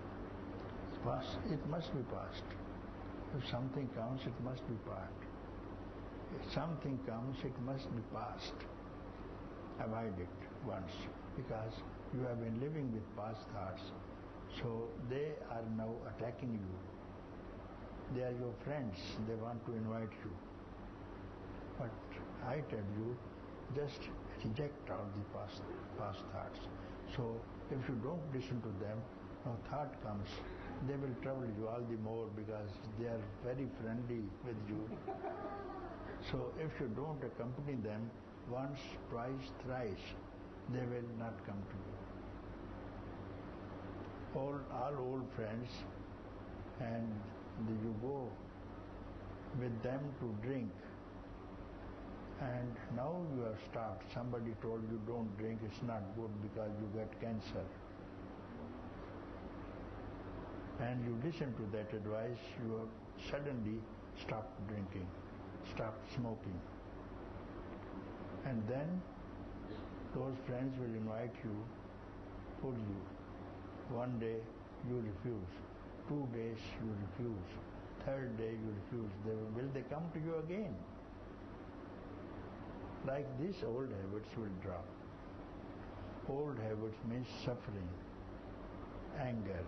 Past. It must be past. If something comes, it must be past. If something comes, it must be past. Avoid it once, because you have been living with past thoughts, so they are now attacking you. They are your friends, they want to invite you. But I tell you, just reject all the past thoughts. So if you don't listen to them, no thought comes, they will trouble you all the more because they are very friendly with you. So if you don't accompany them once, twice, thrice, they will not come to you. All old friends, and you go with them to drink, and now you have stopped. Somebody told you don't drink, it's not good because you get cancer. And you listen to that advice, you have suddenly stopped drinking, stopped smoking. And then those friends will invite you, pull you. One day you refuse, 2 days you refuse, 3rd day you refuse. Will they come to you again? Like this, old habits will drop. Old habits means suffering, anger,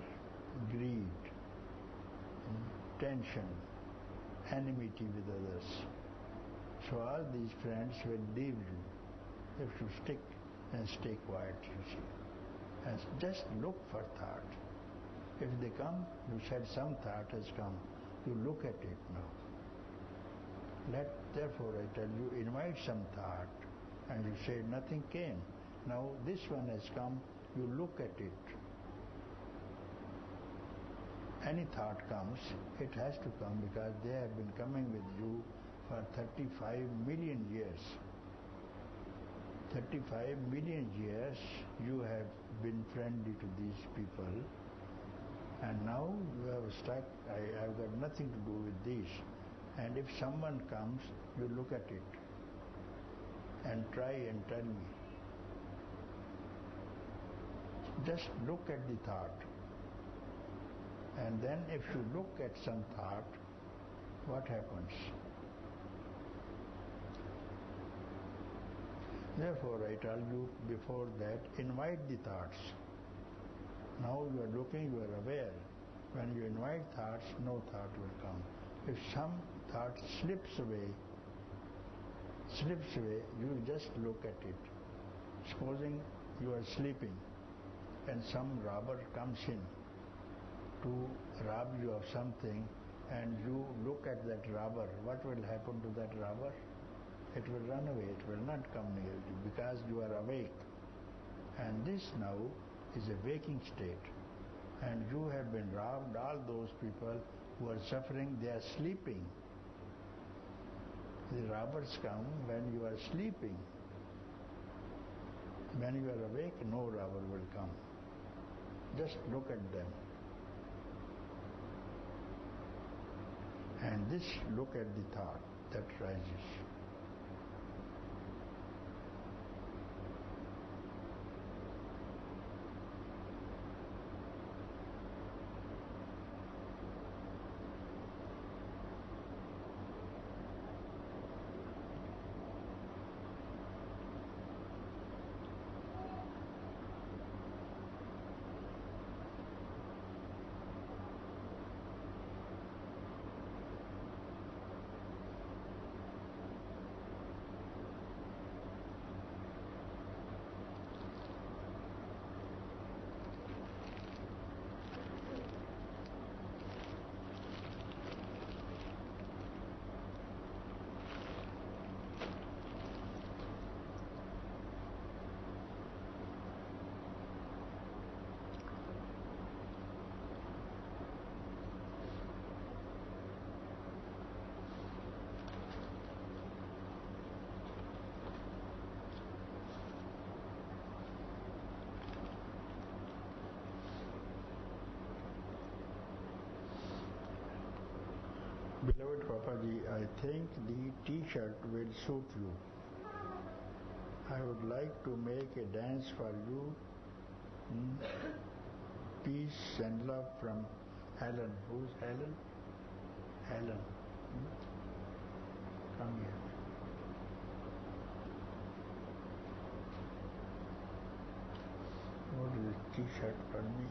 greed, tension, enmity with others. So all these friends will leave you if you stick and stay quiet, you see. And just look for thought. If they come, you said some thought has come, you look at it now. Therefore I tell you, invite some thought, And you say nothing came. Now this one has come, you look at it. Any thought comes, it has to come because they have been coming with you for 35 million years. 35 million years you have been friendly to these people, and now you have stuck, I've got nothing to do with this. And if someone comes, you look at it and try and tell me. Just look at the thought. And then if you look at some thought, what happens? Therefore, I tell you before that, invite the thoughts. Now you are looking, you are aware. When you invite thoughts, no thought will come. If some thought slips away, you just look at it. Supposing you are sleeping and some robber comes in to rob you of something, and you look at that robber, what will happen to that robber? It will run away, it will not come near you because you are awake. And this now is a waking state. And you have been robbed, all those people who are suffering, they are sleeping. The robbers come when you are sleeping. When you are awake, no robber will come. Just look at them. And this look at the thought that rises. Beloved Papaji, I think the t-shirt will suit you. I would like to make a dance for you. Peace and love from Helen. Who's Helen? Helen. Come here. What is this t-shirt for me?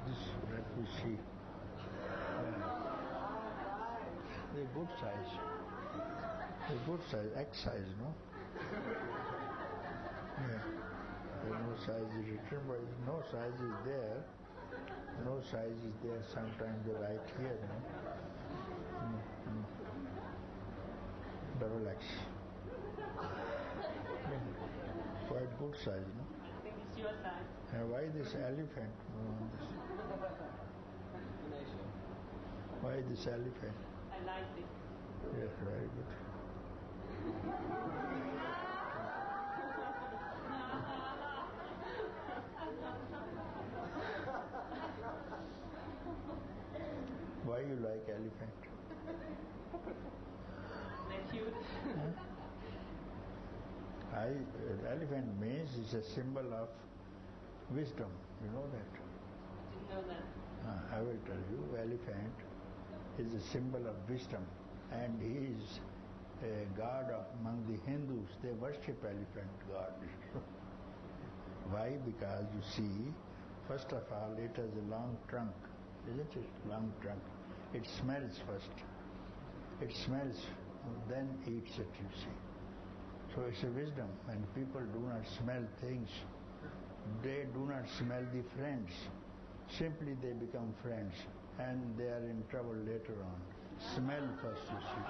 This, let me see. They're good size. They're good size, X size, no? Yeah. No size is written, but no size is there. No size is there. Sometimes they write here, no? Double X. Yeah. Quite good size, no? I think it's your size. And why this elephant? Why this elephant? I like it. Yes, very good. Why you like elephant? They're cute. Elephant means is a symbol of wisdom. You know that? Didn't know that. I will tell you, elephant is a symbol of wisdom, and he is a god among the Hindus. They worship elephant god. Why? Because you see, first of all, it has a long trunk, isn't it? Long trunk. It smells first. It smells, then eats it, you see. So it's a wisdom. When people do not smell things, they do not smell the friends. Simply they become friends. and they are in trouble later on. Smell first, you see.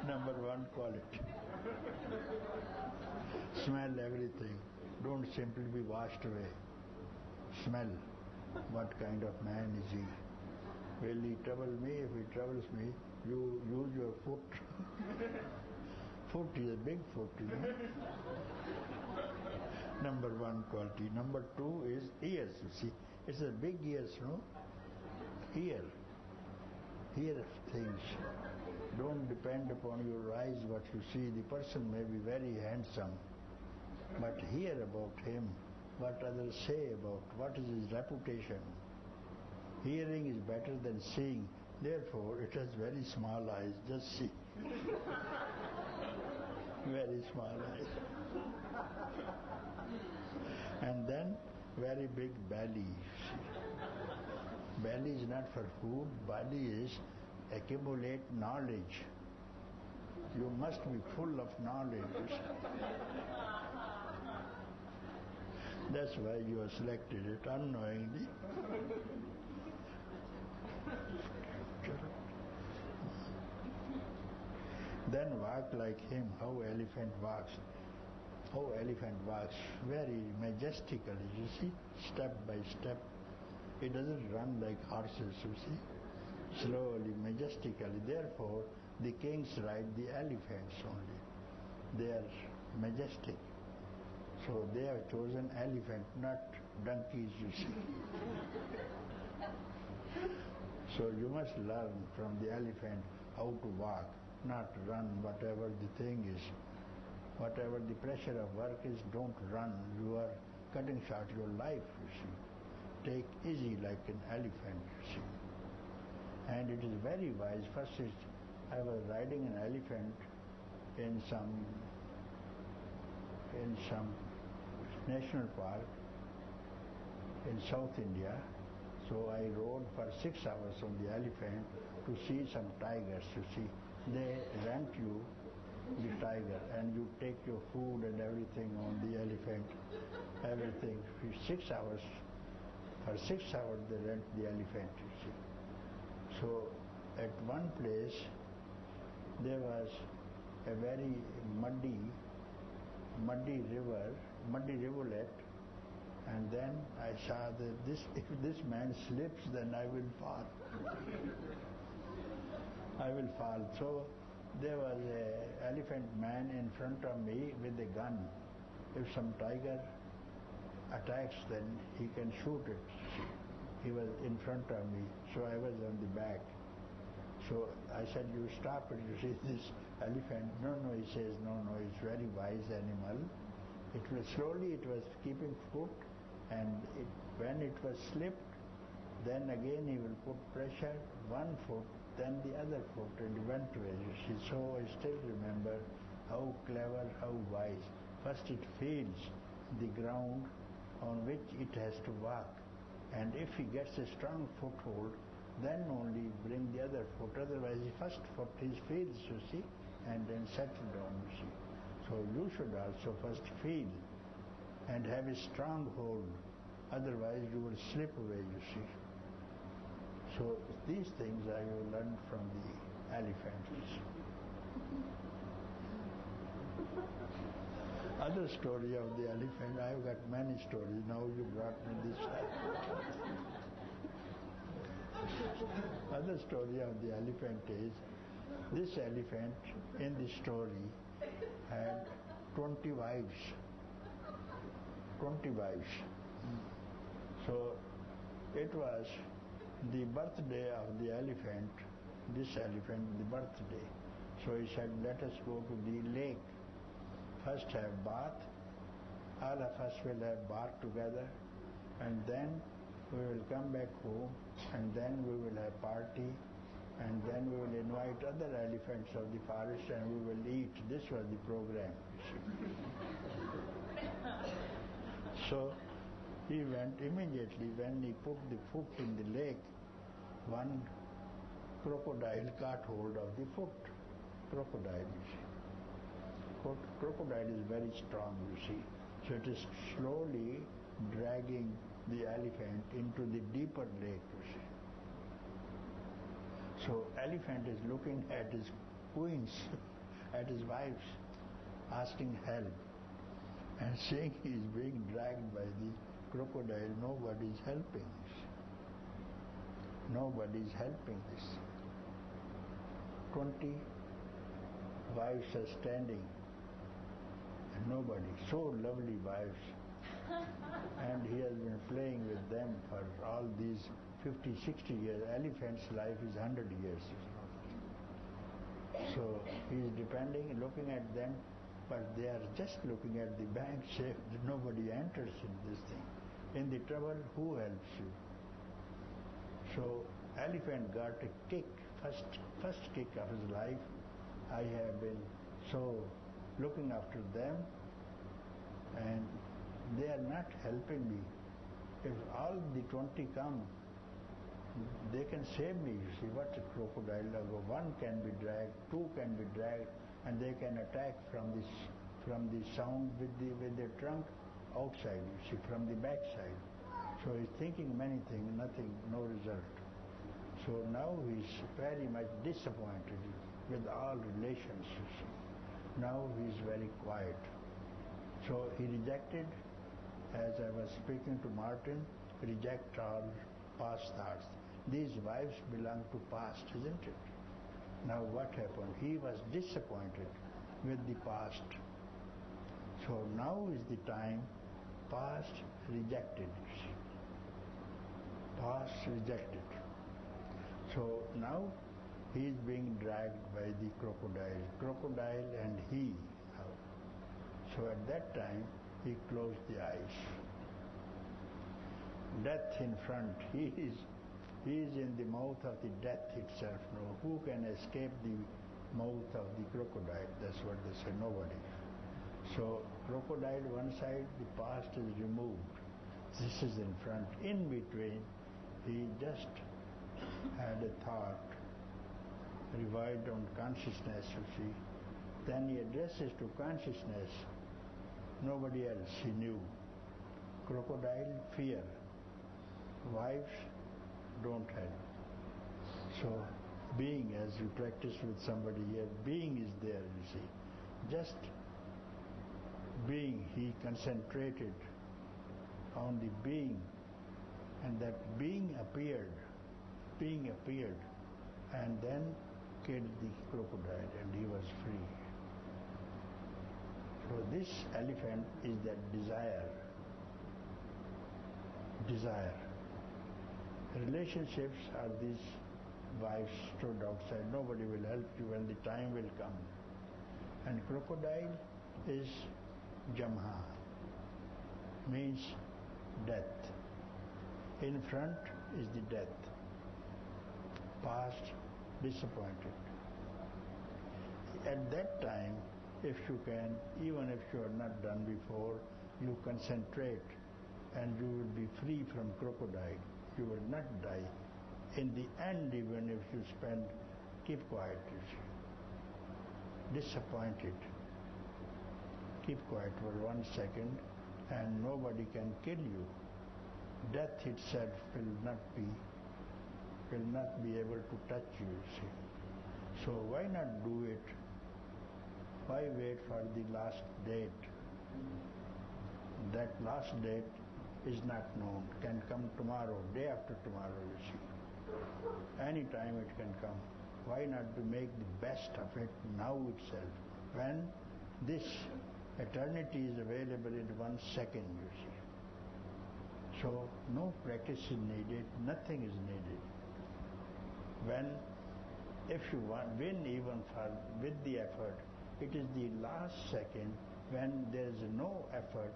Number one quality. Smell everything. Don't simply be washed away. Smell. What kind of man is he? Will he trouble me? If he troubles me, you use your foot. Foot is a big foot, you know. Number one quality. Number two is ears, you see. It's a big ears, no? Ear. Hear things. Don't depend upon your eyes what you see. The person may be very handsome, but hear about him, what others say about, what is his reputation. Hearing is better than seeing. Therefore, it has very small eyes. Just see. Very small eyes. And then, very big belly. Belly is not for food. Belly is accumulate knowledge. You must be full of knowledge. That's why you have selected it unknowingly. Then walk like him, how elephant walks. How elephant walks, very majestically, you see, step by step. It doesn't run like horses, you see, slowly, majestically. Therefore, the kings ride the elephants only. They are majestic. So they have chosen elephant, not donkeys, you see. So you must learn from the elephant how to walk, not run whatever the thing is. Whatever the pressure of work is, don't run. You are cutting short your life, you see. Take easy like an elephant, you see. And it is very wise. First is, I was riding an elephant in some national park in South India. So I rode for 6 hours on the elephant to see some tigers, you see. They rent you the tiger and you take your food and everything on the elephant, everything. For 6 hours they rent the elephant, you see. So at one place there was a very muddy rivulet, and then I saw that if this man slips, then I will fall. I will fall. So there was an elephant man in front of me with a gun. If some tiger attacks, then he can shoot it. He was in front of me, so I was on the back. So I said, you stop it, you see this elephant. No, he says, no, it's very wise animal. It was keeping foot, and when it was slipped, then again he will put pressure, one foot, then the other foot, and went away, you see. So I still remember how clever, how wise. First it feels the ground on which it has to walk, and if he gets a strong foothold, then only bring the other foot. Otherwise, the first foot he feels, you see, and then settle down, you see. So you should also first feel and have a strong hold. Otherwise, you will slip away, you see. So these things I have learned from the elephant, you see. Other story of the elephant, I have got many stories. Now you brought me this side. Other story of the elephant is, this elephant in the story had 20 wives. 20 wives. So it was the birthday of the elephant, this elephant, the birthday. So he said, let us go to the lake. First have bath. All of us will have bath together, and then we will come back home, and then we will have party, and then we will invite other elephants of the forest and we will eat. This was the program, you see. So he went immediately. When he put the foot in the lake, one crocodile caught hold of the foot. Crocodile, you see. Crocodile is very strong, you see. So it is slowly dragging the elephant into the deeper lake, you see. So elephant is looking at his queens, at his wives, asking help, and seeing he is being dragged by the crocodile. Nobody is helping. Nobody is helping this. 20 wives are standing, and nobody. So lovely wives. And he has been playing with them for all these 50, 60 years. Elephant's life is 100 years. So he is depending, looking at them, but they are just looking at the bank shape. Nobody enters in this thing. In the trouble, who helps you? So elephant got a kick, first kick of his life. I have been so looking after them, and they are not helping me. If all the 20 come, they can save me. You see, what a crocodile. One can be dragged, two can be dragged, and they can attack from the sound with the trunk outside, you see, from the backside. So he's thinking many things, nothing, no result. So now he's very much disappointed with all relations, you see. Now he's very quiet. So he rejected, as I was speaking to Martin, reject all past thoughts. These wives belong to past, isn't it? Now what happened? He was disappointed with the past. So now is the time, past rejected. Past rejected. So now he is being dragged by the crocodile and he. So at that time he closed the eyes. Death in front, he is in the mouth of the death itself. No, who can escape the mouth of the crocodile? That's what they say, nobody. So crocodile one side, the past is removed. This is in front. In between, he just had a thought, revived on consciousness, you see. Then he addresses to consciousness. Nobody else he knew. Crocodile, fear. Wives, don't help. So being, as you practice with somebody here, being is there, you see. Just being, he concentrated on the being, and that being appeared, and then killed the crocodile, and he was free. So this elephant is that desire. Relationships are these wives stood outside. Nobody will help you when the time will come. And crocodile is Jamha, means death. In front is the death. Past, disappointed. At that time, if you can, even if you are not done before, you concentrate and you will be free from crocodile. You will not die. In the end, even if you spend, keep quiet, you see. Disappointed. Keep quiet for 1 second and nobody can kill you. Death itself will not be able to touch you, see. So why not do it? Why wait for the last date? That last date is not known, can come tomorrow, day after tomorrow, you see. Any time it can come. Why not to make the best of it now itself, when this eternity is available in 1 second, you see. So no practice is needed, nothing is needed. If you win even with the effort, it is the last second when there is no effort,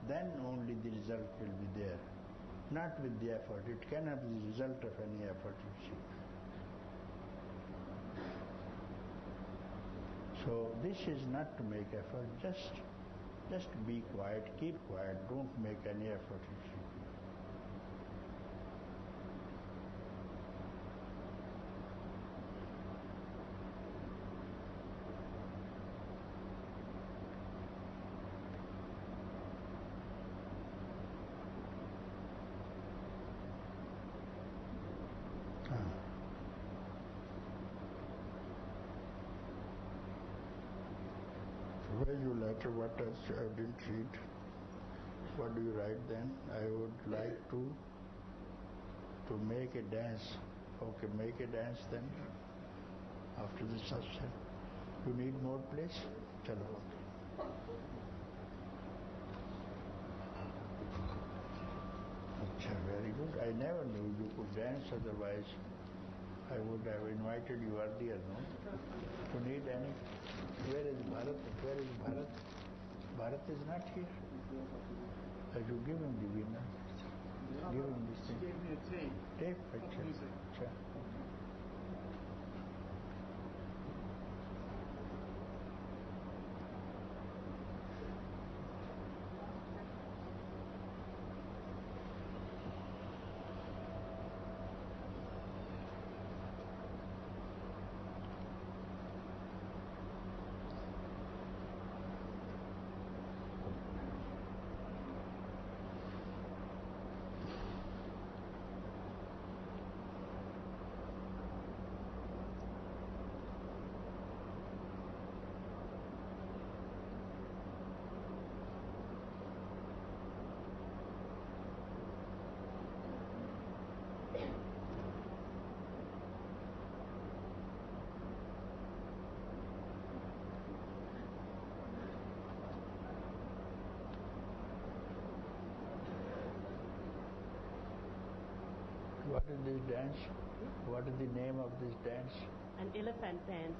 then only the result will be there. Not with the effort. It cannot be the result of any effort, you see. So this is not to make effort, just be quiet, keep quiet, don't make any effort, you see. After what I didn't read, what do you write then? I would like to make a dance. Okay, make a dance then. After the satsang. You need more place? Chalo. Very good. I never knew you could dance, otherwise I would have invited you earlier, no? You need any? Where is Bharat? Where is Bharat? Bharat is not here. I should give him the winner. Give him this thing. Give me a tape. Tape, picture. Sure. What is this dance? What is the name of this dance? An elephant dance.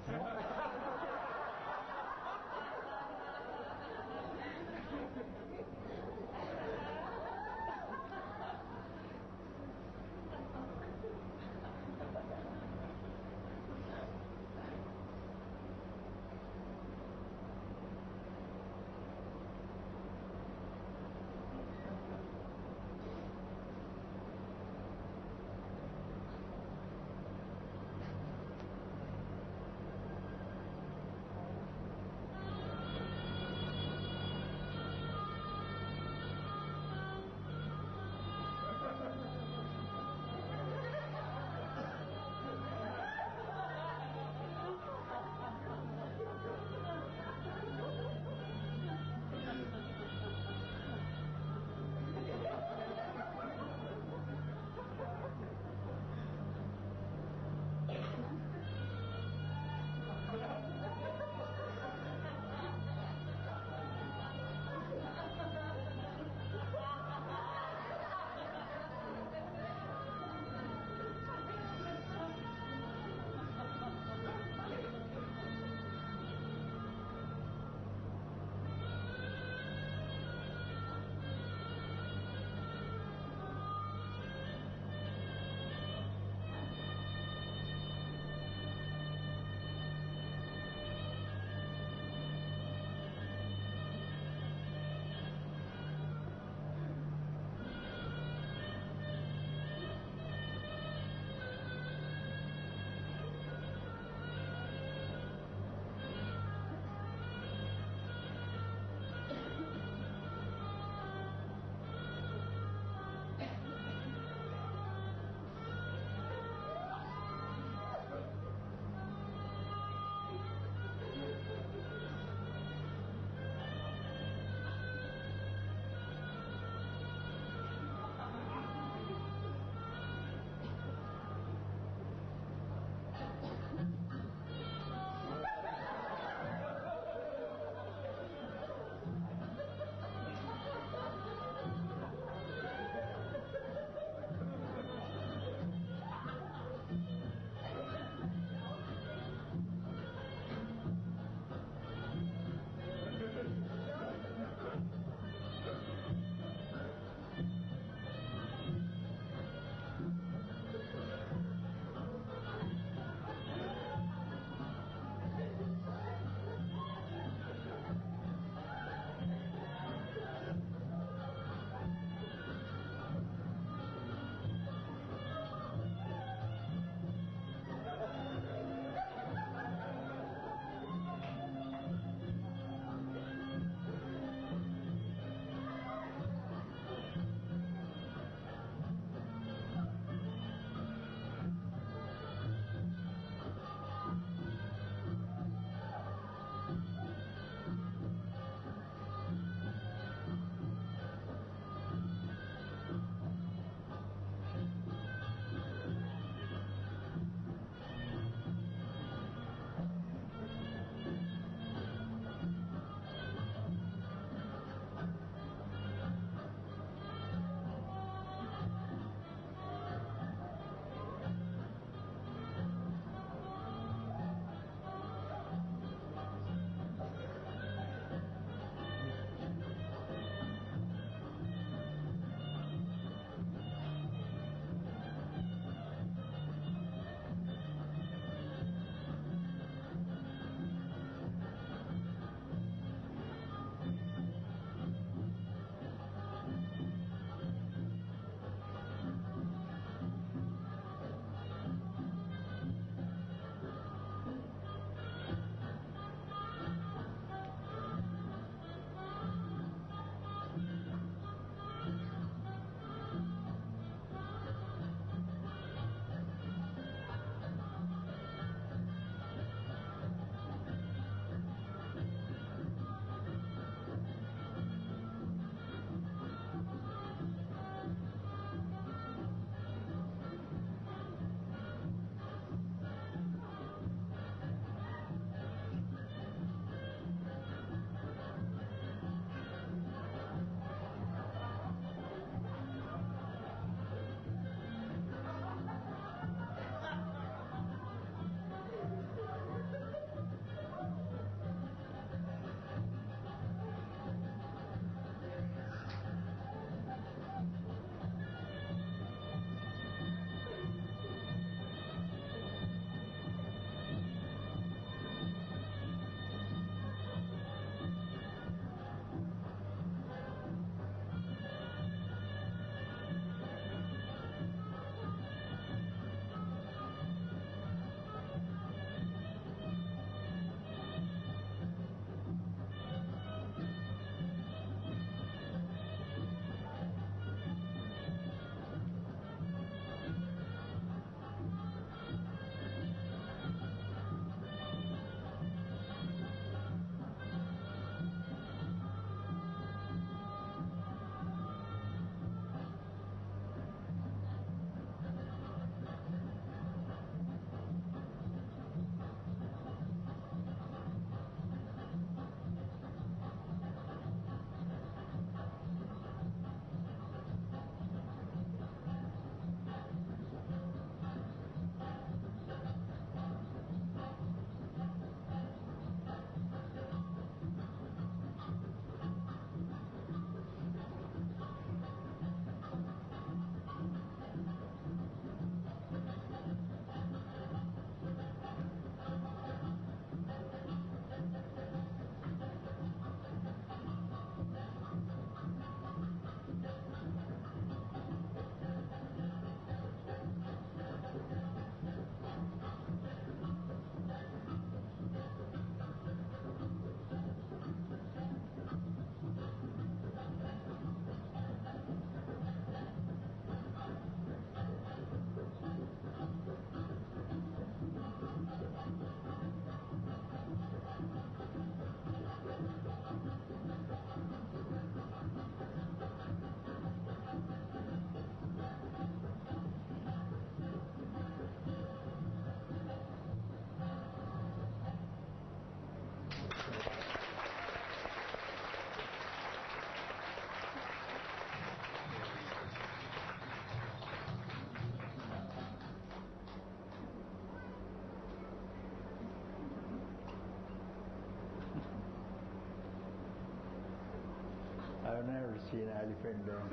elephant dance.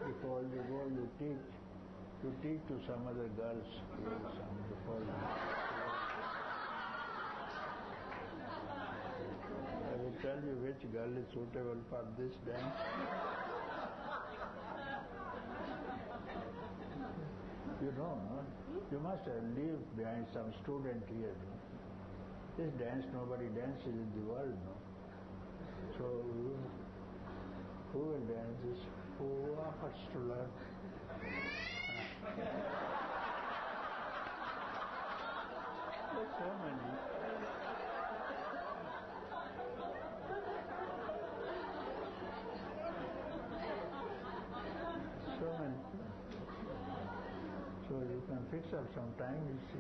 Before you go, you teach to some other girls. I will tell you which girl is suitable for this dance. You know, no? You must leave behind some student here. No? This dance nobody dances in the world, no? So, who will dance this? Who offers to learn? There's so many. So many. So you can fix up some time, you see.